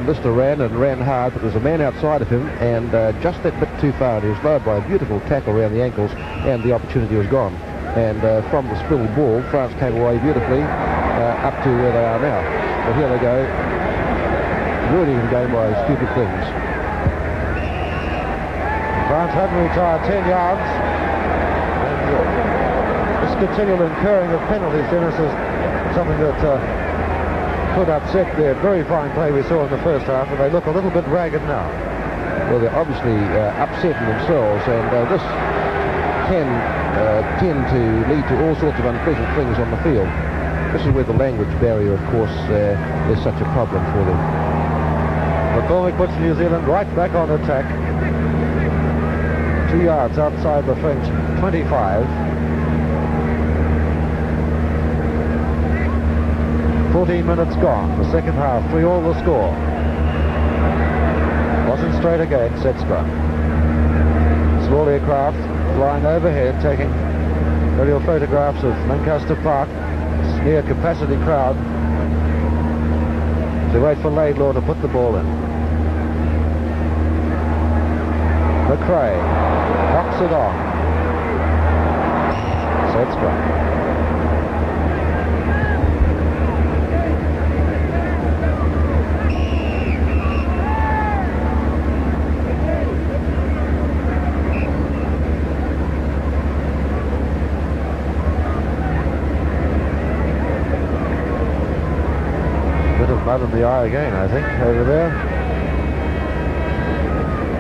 S2: Lister ran hard, but there was a man outside of him, and just that bit too far. He was lowered by a beautiful tackle around the ankles, and the opportunity was gone. And from the spilled ball, France came away beautifully up to where they are now. But here they go, ruining the game by stupid things.
S1: France hadn't retired 10 yards. And this continual incurring of penalties, Dennis, is something that could upset their very fine play we saw in the first half, and they look a little bit ragged now.
S2: Well, they're obviously upsetting themselves, and this can tend to lead to all sorts of unpleasant things on the field. This is where the language barrier, of course, is such a problem for them.
S1: McCormick puts New Zealand right back on attack. 2 yards outside the French 25. 14 minutes gone, the second half, 3-3 the score. Wasn't straight again, set scrum. Small aircraft flying overhead, taking aerial photographs of Lancaster Park, near capacity crowd. They wait for Laidlaw to put the ball in. McRae knocks it on. Set scrum. Mud in the eye again, I think, over there.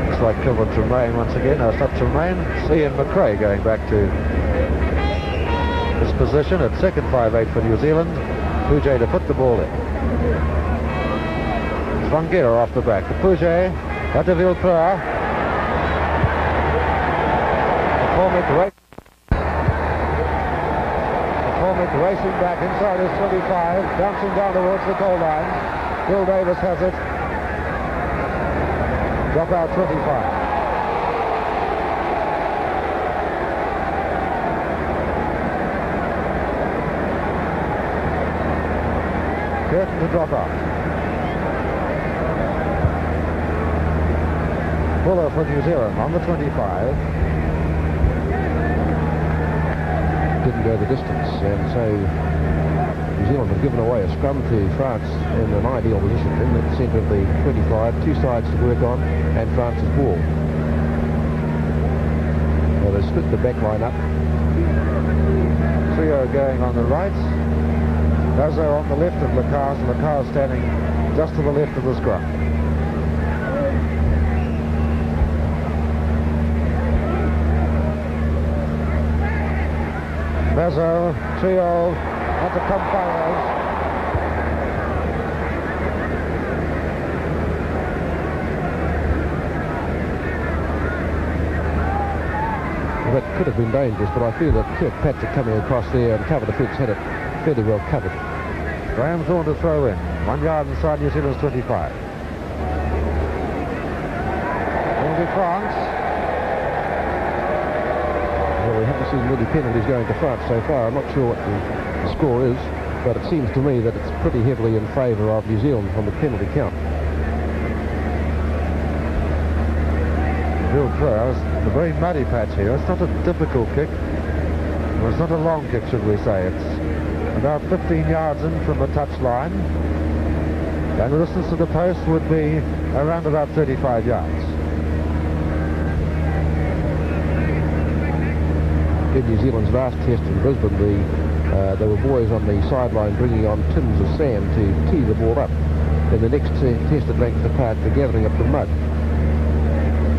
S1: Looks like Kilburn Tremaine once again. No, it's not Tremaine. It's Ian McRae going back to his position at second 5/8 for New Zealand. Puget to put the ball in. Svangera off the back. Puget, at the Villepeur. McCormick racing back inside his 25, bouncing down towards the goal line. Bill Davis has it. Drop out 25. Curtin to drop out. Fuller for New Zealand on the 25. Didn't go the distance, and so New Zealand have given away a scrum to France in an ideal position in the centre of the 25, two sides to work on, and France's ball. Well, they split the back line up. Trio going on the right, Lazo on the left of Lacaze standing just to the left of the scrum. Lazo, trio, at the Comparos. Well, that could have been dangerous, but I feel that Kirkpatrick coming across there and cover the fence had it fairly well covered. Graham Thorne to throw in. 1 yard inside New Zealand's 25. Will be France. Well, we haven't seen many penalties going to France so far. I'm not sure what the score is, but it seems to me that it's pretty heavily in favour of New Zealand on the penalty count. Bill Prowse, a very muddy patch here. It's not a difficult kick. Well, it's not a long kick, should we say. It's about 15 yards in from the touch line. And the distance to the post would be around about 35 yards. In New Zealand's last test in Brisbane, there were boys on the sideline bringing on tins of sand to tee the ball up. In the next test at Lancaster Park, they're gathering up the mud.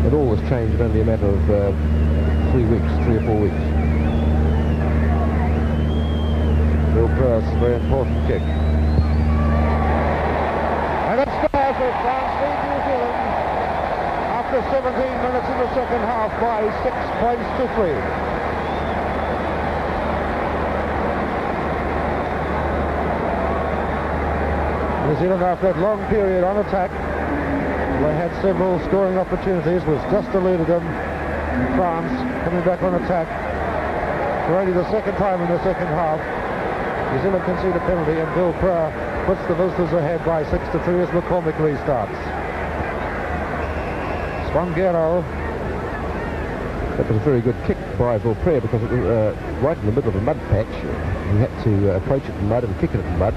S1: But all has changed in only a matter of 3 or 4 weeks. Bill Prowse, a very important kick. And it's score for France v New Zealand after 17 minutes in the second half by 6 points to 3. New Zealand, after that long period on attack, they had several scoring opportunities, was just eluded them. France coming back on attack for only the second time in the second half. New Zealand concede a penalty, and Bill Prowse puts the visitors ahead by 6-3 as McCormick restarts. Svangera. That was a very good kick by Bill Prowse because it was right in the middle of a mud patch. He had to approach it in mud and kick it in mud.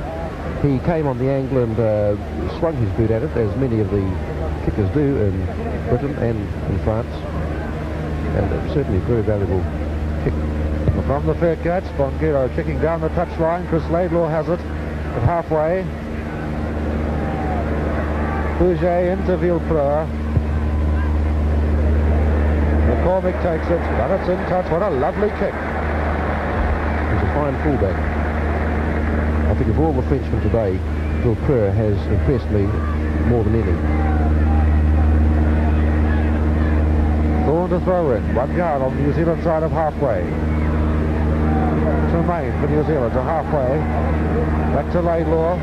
S1: He came on the angle and swung his boot at it, as many of the kickers do in Britain and in France. And certainly a very valuable kick. From the fair catch, Svangera kicking down the touchline. Chris Laidlaw has it at halfway. Puget into Villepeur. McCormick takes it, but it's in touch. What a lovely kick. He's a fine fullback. I think of all the Frenchmen today, Villepeur has impressed me more than any. Thorne to throw in, 1 yard on the New Zealand side of halfway. Tremaine for New Zealand to halfway. Back to Laidlaw.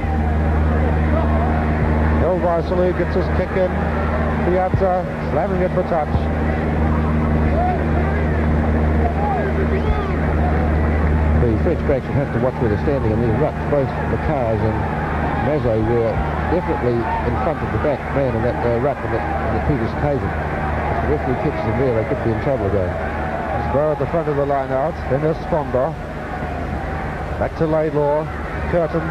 S1: Held by Salou, gets his kick in. Piazza slamming it for touch. The French backs will have to watch where they're standing in the ruck. Both Lacaze and
S2: Mazzo were definitely in front of the back man in that ruck on the previous occasion. If the referee catches them there, they could be in trouble again.
S1: Sparrow at the front of the line out, then there's Sponder. Back to Laidlaw, Curtin.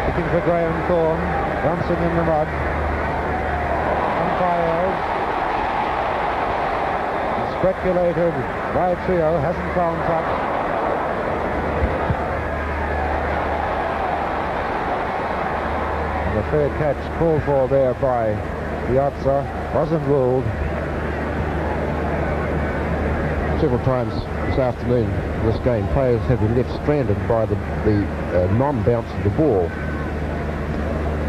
S1: Looking for Graham Thorne, bouncing in the mud. Umpires. Speculated by Trio, hasn't found touch. And the fair catch called for there by Piazza wasn't ruled.
S2: Several times this afternoon in this game, players have been left stranded by the non-bounce of the ball.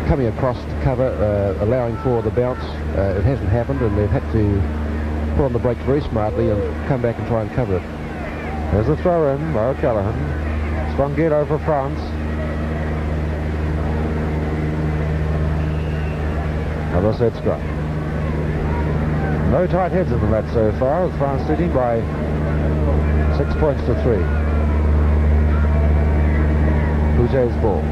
S2: Coming across to cover, allowing for the bounce, it hasn't happened, and they've had to put on the brakes very smartly and come back and try and cover it.
S1: There's a throw in by O'Callaghan. Spongillo for France. Another set scrum. No tight heads in the match so far, with France leading by 6 points to 3. Bouget's ball.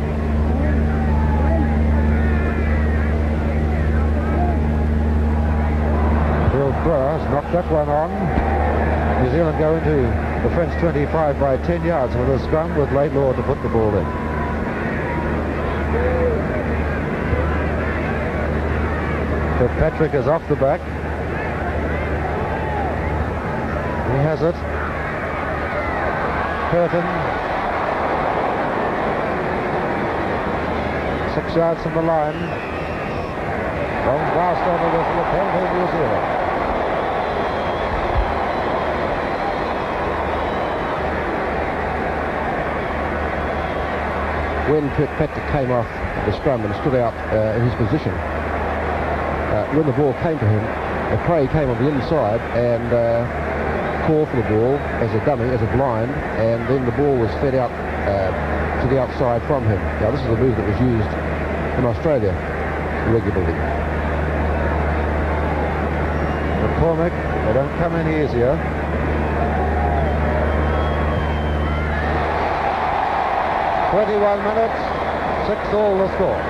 S1: Bill Brewer has knocked that one on. New Zealand go into the French 25 by 10 yards with a scrum with Laidlaw to put the ball in. Fitzpatrick is off the back. He has it. Curtin. 6 yards from the line. Long blast over the whistle, a penalty New Zealand.
S2: When Kirkpatrick came off the scrum and stood out in his position, when the ball came to him, Cray came on the inside and called for the ball as a dummy, as a blind, and then the ball was fed out to the outside from him. Now this is a move that was used in Australia regularly.
S1: McCormick, they don't come any easier. "21 minutes, 6-all the score."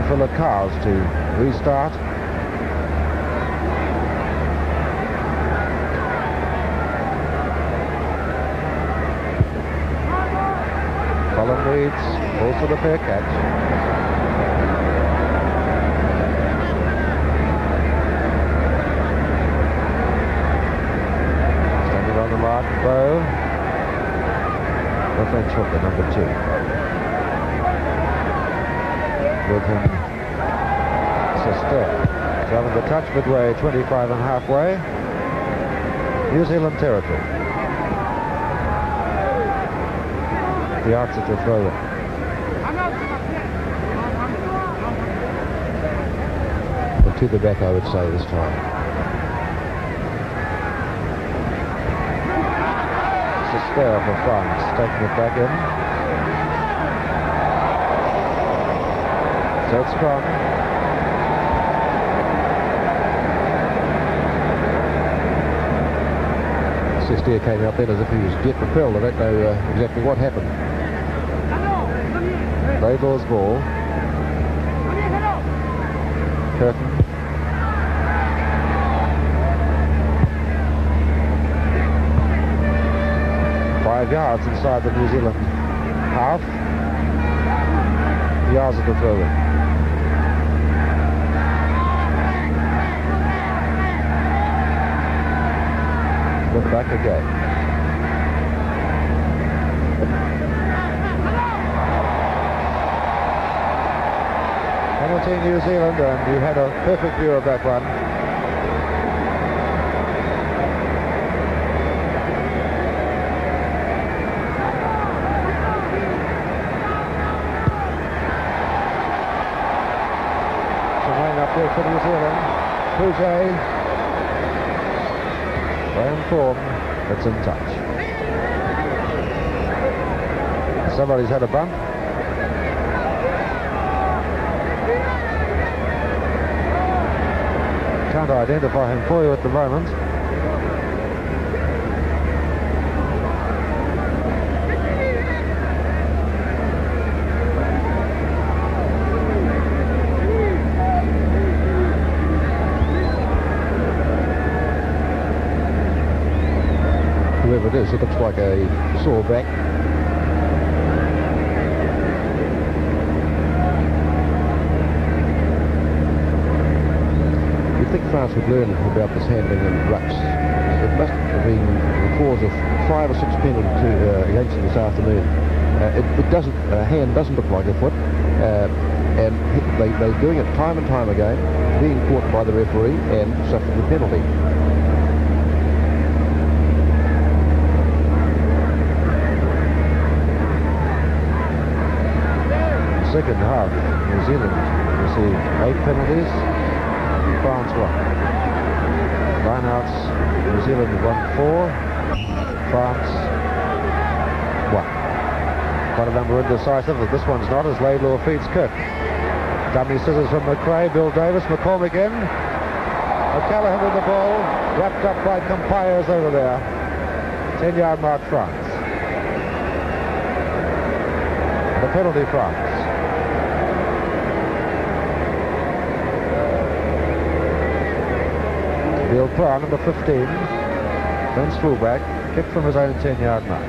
S1: For the cars to restart. Colin Reeds falls for the fair catch. Standing on the mark, Bow. The French hooker, number 2. With him, Sister. Having the touch midway, 25 and halfway. New Zealand territory. The answer to throw in.
S2: Well, to the back, I would say, this time.
S1: Sister for France, taking it back in. So it's gone.
S2: Sestia came out then as if he was jet propelled. I don't know exactly what happened.
S1: Laidlaw's ball. Curtin. Five yards inside the New Zealand half. Yards of the throw in. Look back again. Penalty New Zealand, and you had a perfect view of that one. kick for New Zealand. Pouget. Graham Thorne. It's in touch. Somebody's had a bump. Can't identify him for you at the moment.
S2: Whoever it is, it looks like a sore back. I think France would learn about this handling in rucks. It must have been the cause of 5 or 6 penalties against them this afternoon. It doesn't, hand doesn't look like a foot, and they're doing it time and time again, being caught by the referee and suffering the penalty.
S1: Second half, New Zealand received 8 penalties. France won. Lineouts, New Zealand won 4. France won. Quite a number indecisive, but this one's not, as Laidlaw feeds Kirk. Dummy scissors from McRae, Bill Davis, McCormick in. O'Callaghan with the ball, wrapped up by Compires over there. 10-yard mark France. The penalty France. Bill Clark, number 15, Vince fullback, kick from his own 10-yard mark.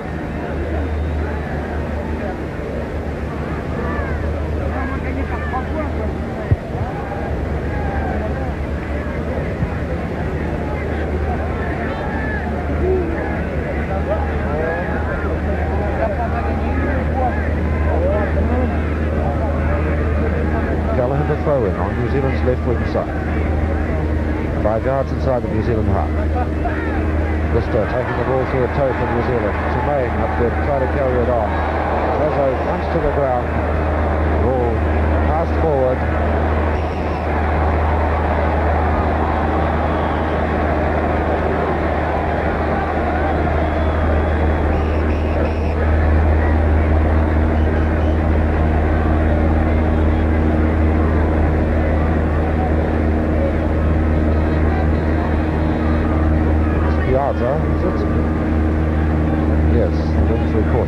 S1: Callahan to throw in on New Zealand's left wing side. 5 yards inside the New Zealand half. Lister taking the ball through a toe for New Zealand. Tremaine up there to try to carry it on. Lazo punched to the ground. Ball passed forward. Yes, 3/4.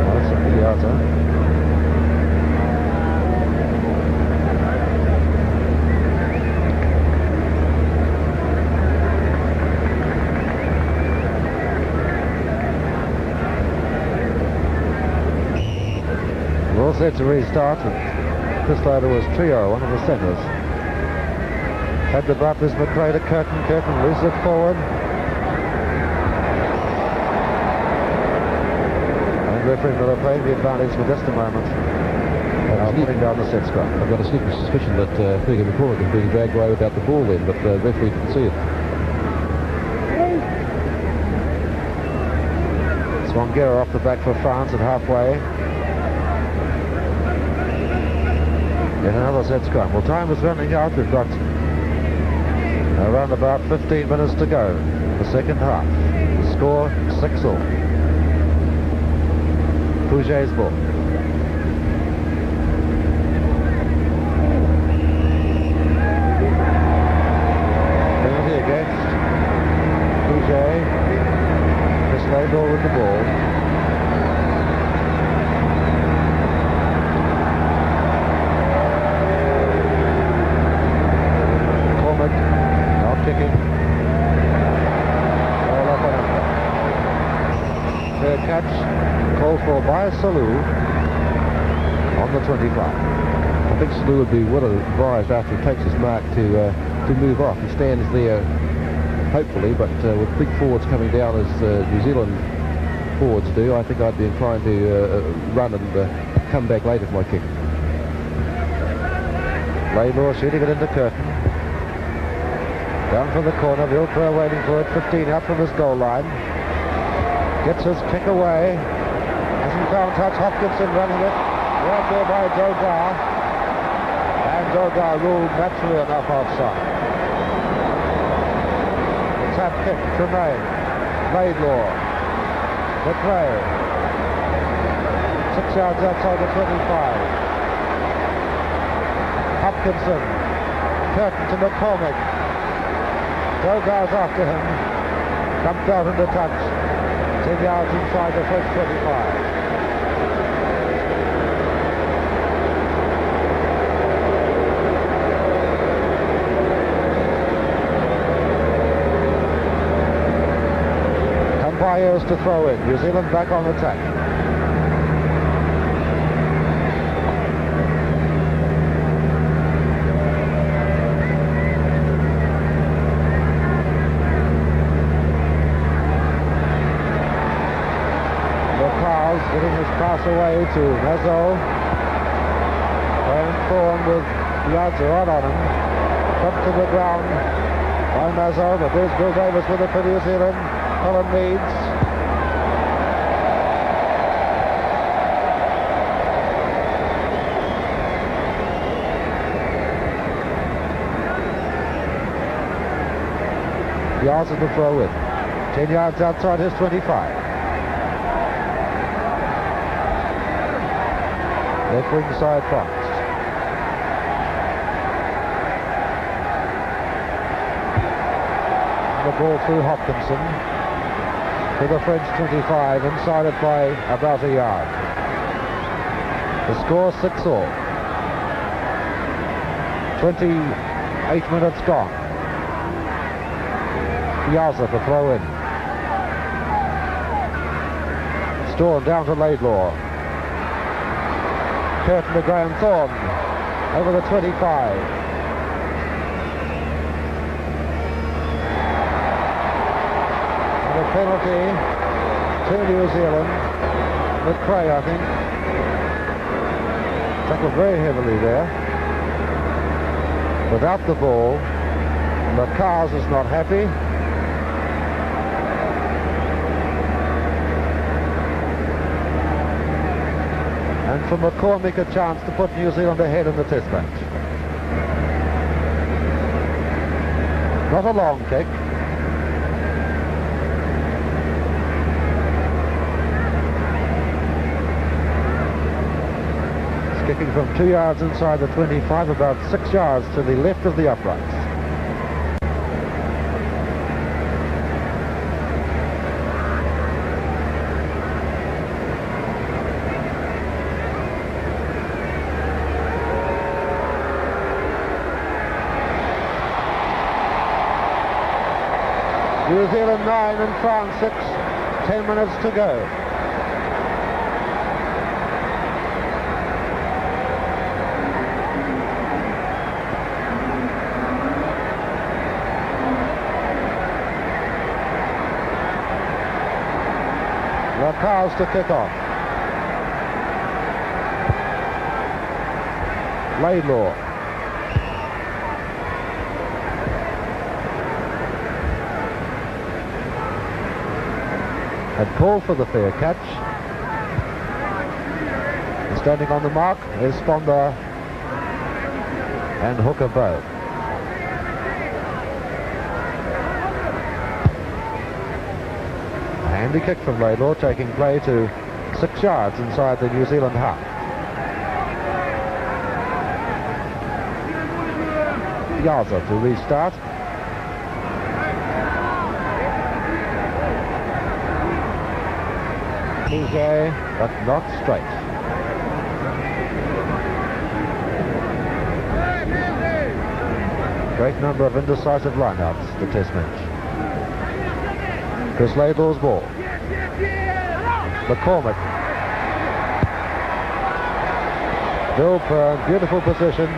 S1: That's a Piazza. All set to restart, and Chris Loader was trio, one of the centres. Had the butt, is McRae to Curtin. Curtin loses it forward. And referee Miller playing the advantage for just a moment. Now putting down the set scrum.
S2: I've got a sneaky suspicion that Fergie McCormick is being dragged away without the ball then, but the referee didn't see it.
S1: Swangera off the back for France at halfway. In another set scrum. Well, time is running out. We've got around about 15 minutes to go in the second half. The score 6-all. Pouget's ball. Penalty against Pouget. Chris Laidlaw with the ball. Kicking. All up and under. Fair catch called for by Salou on the 25.
S2: I think Salou would be well advised after he takes his mark to move off. He stands there, hopefully, but with big forwards coming down as New Zealand forwards do, I think I'd be inclined to run and come back later for my kick.
S1: Laidlaw shooting it into Curtin. Down from the corner, Vilpro waiting for it, 15 out from his goal line. Gets his kick away. Hasn't found touch, Hopkinson running it. Right there by Dogar. And Dogar ruled naturally enough offside. The tap kick, Tremaine. Laidlaw. McRae. 6 yards outside the 25. Hopkinson. Curtin to McCormick. Dogar's after him. Dumped out into touch. 10 yards inside the French 25. Umpires to throw in. New Zealand back on attack. Getting his pass away to Mazzo. And Thorne with yards right on him. Up to the ground by Mazzo, but there's Bill Davis with it for New Zealand. Colin Meads. Yards of the throw in. 10 yards outside his 25. Left wing side France. The ball through Hopkinson to the French 25, inside it by about a yard. The score 6-all. 28 minutes gone. Piazza for throw in. Storm down to Laidlaw. Curtin to Graham Thorne over the 25. And a penalty to New Zealand. McRae, I think. Tackled very heavily there. Without the ball, Lacaz is not happy. And for McCormick a chance to put New Zealand ahead in the test match. Not a long kick. It's kicking from 2 yards inside the 25, about 6 yards to the left of the uprights. New Zealand 9 and France 6, 10 minutes to go. Lacaz to kick off. Laidlaw. Had called for the fair catch. And standing on the mark is Sponda and Hooker both. A handy kick from Laidlaw, taking play to 6 yards inside the New Zealand half. Piazza to restart. Bouget, but not straight. Great number of indecisive lineouts, the test match. Chris Laidlaw's ball. McCormick. Bill Pern, beautiful position.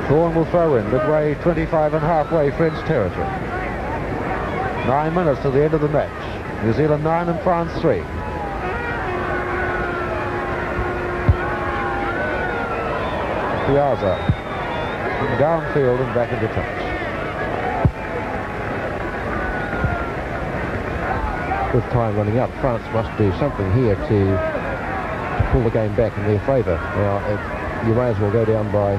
S1: Thorne will throw in midway 25 and halfway French territory. 9 minutes to the end of the match. New Zealand 9 and France 3. Piazza. From downfield and back into touch.
S2: With time running out, France must do something here to pull the game back in their favour. Now, you may as well go down by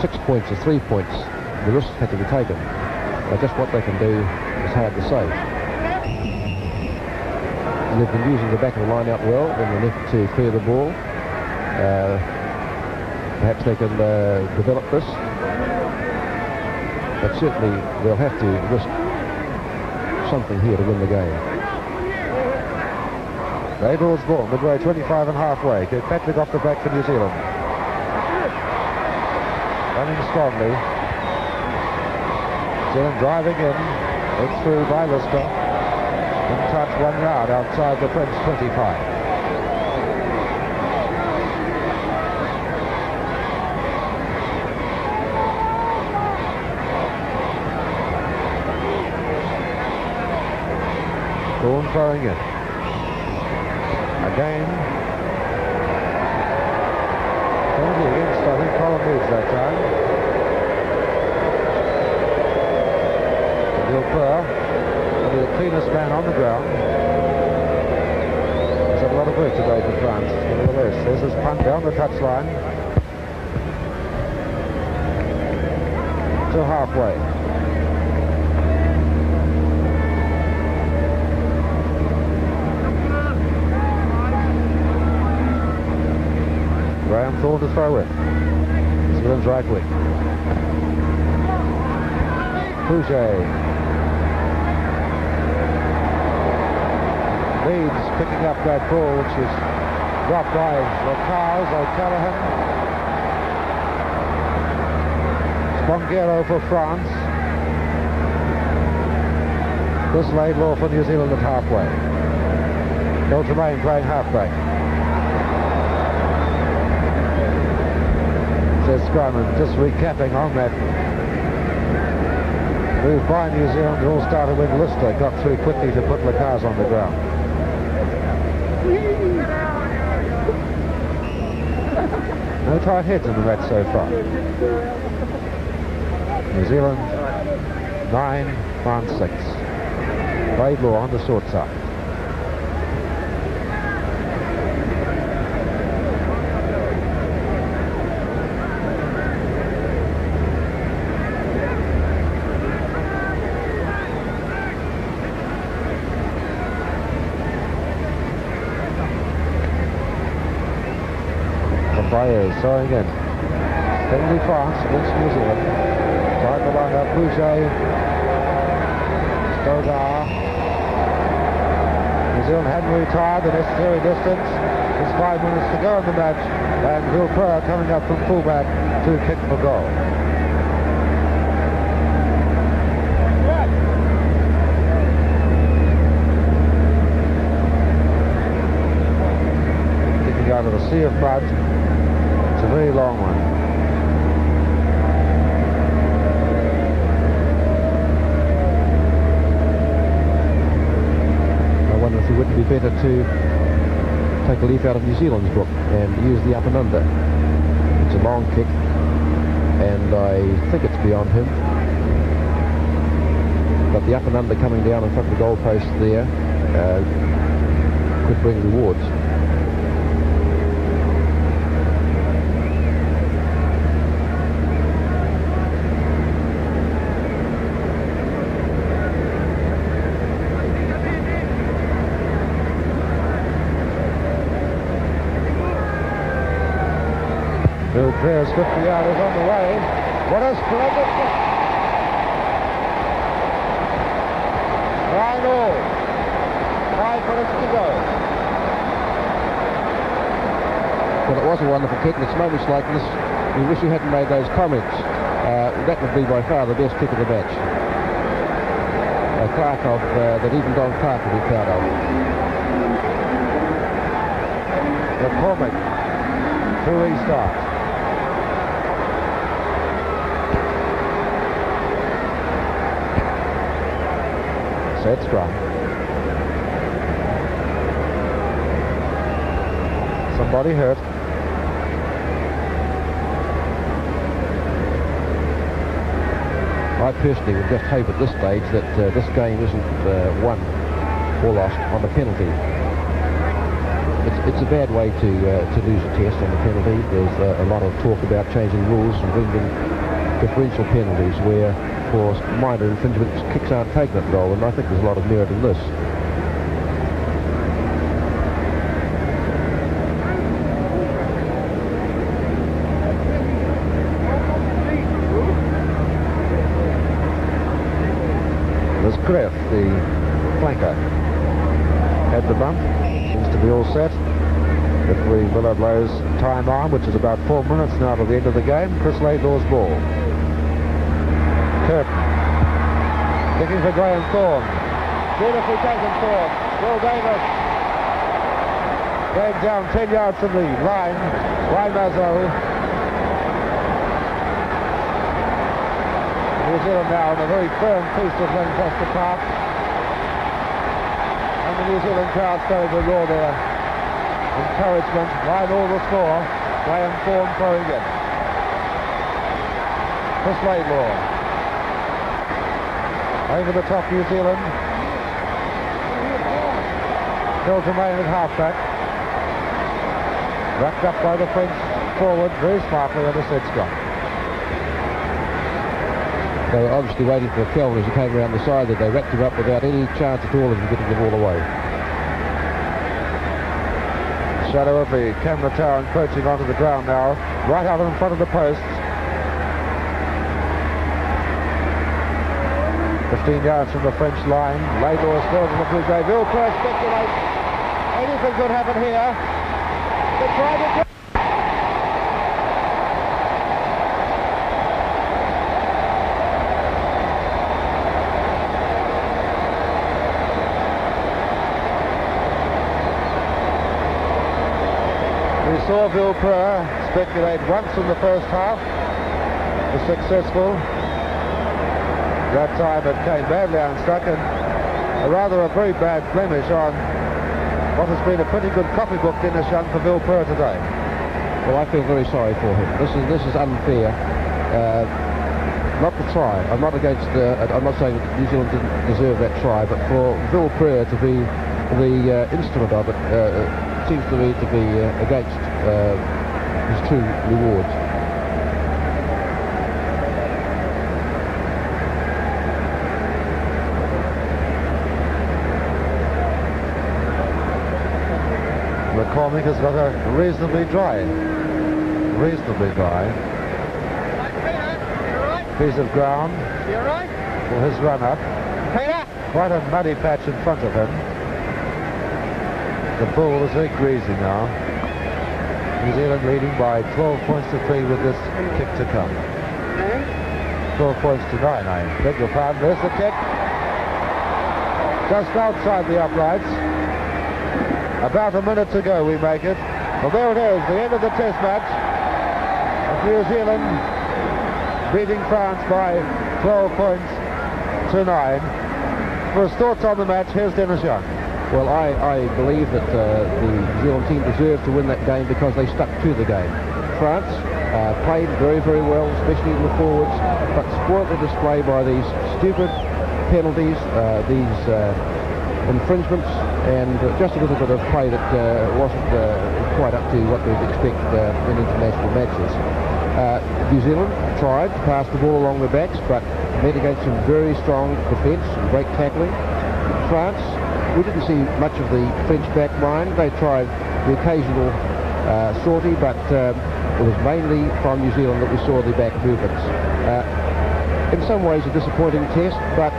S2: 6 points or 3 points. The risks had to be taken. Just what they can do is hard to say. They've been using the back of the line out well in an effort to clear the ball. Perhaps they can develop this. But certainly they'll have to risk something here to win the game.
S1: Laidlaw's ball, midway 25 and halfway. Kirkpatrick off the back for New Zealand. Running strongly. New Zealand driving in. It's through by Lister. In touch 1 yard outside the French 25. Dawn throwing in. Again. Penalty against, I think, Colin Leeds that time. Gilper, probably the cleanest man on the ground. He's had a lot of work today for France. Nevertheless, there's his punt down the touchline to halfway. Graham Thorne to throw in. New Zealand's right wing. Pouget. Leeds picking up that ball, which is dropped by Lacars, O'Callaghan. Spongero for France. This Laidlaw for New Zealand at halfway. Bill Tremaine playing halfback. Says Scrum, and just recapping on that move by New Zealand, it all started when Lister got through quickly to put Lacars on the ground. No tight heads in the match so far. New Zealand 9, France 6. Laidlaw on the short side. Baez throwing in. Penalty France against New Zealand. Trying to line up Pouget. Stogar. New Zealand hadn't retired the necessary distance. There's 5 minutes to go in the match. And Vilpur coming up from fullback to kick for goal. Kicking out of the sea of mud. It's a very long one.
S2: I wonder if it wouldn't be better to take a leaf out of New Zealand's book and use the up and under. It's a long kick, and I think it's beyond him. But the up and under coming down in front of the goalpost there could bring rewards.
S1: Vilpur's 50-yarders on the way. What a splendid kick. 9-all. 5 minutes to go.
S2: Well, it was a wonderful kick, and it's moments like this we wish you hadn't made those comments. That would be by far the best kick of the match. That even Don Clark would be proud of.
S1: McCormick to restart. Set scrum. Somebody hurt.
S2: I personally would just hope at this stage that this game isn't won or lost on a penalty. It's a bad way to lose a test on a penalty. There's a lot of talk about changing rules and bringing differential penalties where for minor infringements kicks aren't taken at goal, and I think there's a lot of merit in this.
S1: There's Griff, the flanker, had the bump, seems to be all set. Referee Miller blows time on, which is about 4 minutes now to the end of the game. Chris Laidlaw's ball. Curtin, looking for Graham Thorne. Beautifully taken Thorne. Will Davis going down 10 yards from the line by Mazo. New Zealand now in a very firm piece of Lancaster Park, and the New Zealand crowd started to roar their encouragement. 9-all the score. Graham Thorne throwing in. Chris Laidlaw over the top, New Zealand. Still to remain at halfback. Wrapped up by the French forward very smartly under Sedgecott.
S2: They were obviously waiting for Kelvin as he came around the side, that they wrapped him up without any chance at all of getting the ball away.
S1: Shadow of the camera tower encroaching onto the ground now, right out in front of the posts. 15 yards from the French line. Laidlaw still to the blue grey. Vilpur speculates. Anything could happen here. They try to... We saw Vilpur speculate once in the first half. Was successful. That time it came badly unstuck, and a very bad blemish on what has been a pretty good copybook dinner shunt for Vilpur today.
S2: Well, I feel very sorry for him. This is unfair. Not the try. I'm not against. I'm not saying that New Zealand didn't deserve that try, but for Vilpur to be the instrument of it seems to me to be against his true rewards.
S1: McCormick has got a reasonably dry piece of ground for his run up. Quite a muddy patch in front of him. The ball is very greasy now. New Zealand leading by 12 points to 3 with this kick to come. 12 points to 9, I beg your pardon. There's the kick. Just outside the uprights. About a minute to go we make it. Well, there it is, the end of the test match. New Zealand beating France by 12 points to 9. For his thoughts on the match, here's Dennis Young.
S2: Well, I believe that the New Zealand team deserved to win that game because they stuck to the game. France played very, very well, especially in the forwards, but spoiled the display by these stupid penalties, these infringements, and just a little bit of play that wasn't quite up to what we'd expect in international matches. New Zealand tried to pass the ball along the backs, but met against some very strong defence and great tackling. France, we didn't see much of the French back line. They tried the occasional sortie, but it was mainly from New Zealand that we saw the back movements. In some ways a disappointing test, but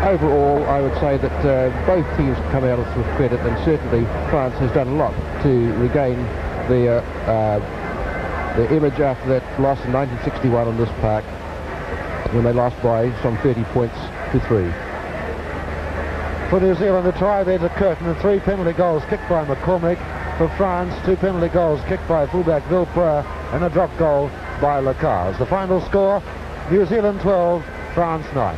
S2: overall, I would say that both teams come out with credit, and certainly France has done a lot to regain their image after that loss in 1961 on this park, when they lost by some 30 points to 3.
S1: For New Zealand, a try there to Curtin, and 3 penalty goals kicked by McCormick. For France, 2 penalty goals kicked by fullback Vilpur, and a drop goal by Lacaze. The final score, New Zealand 12, France 9.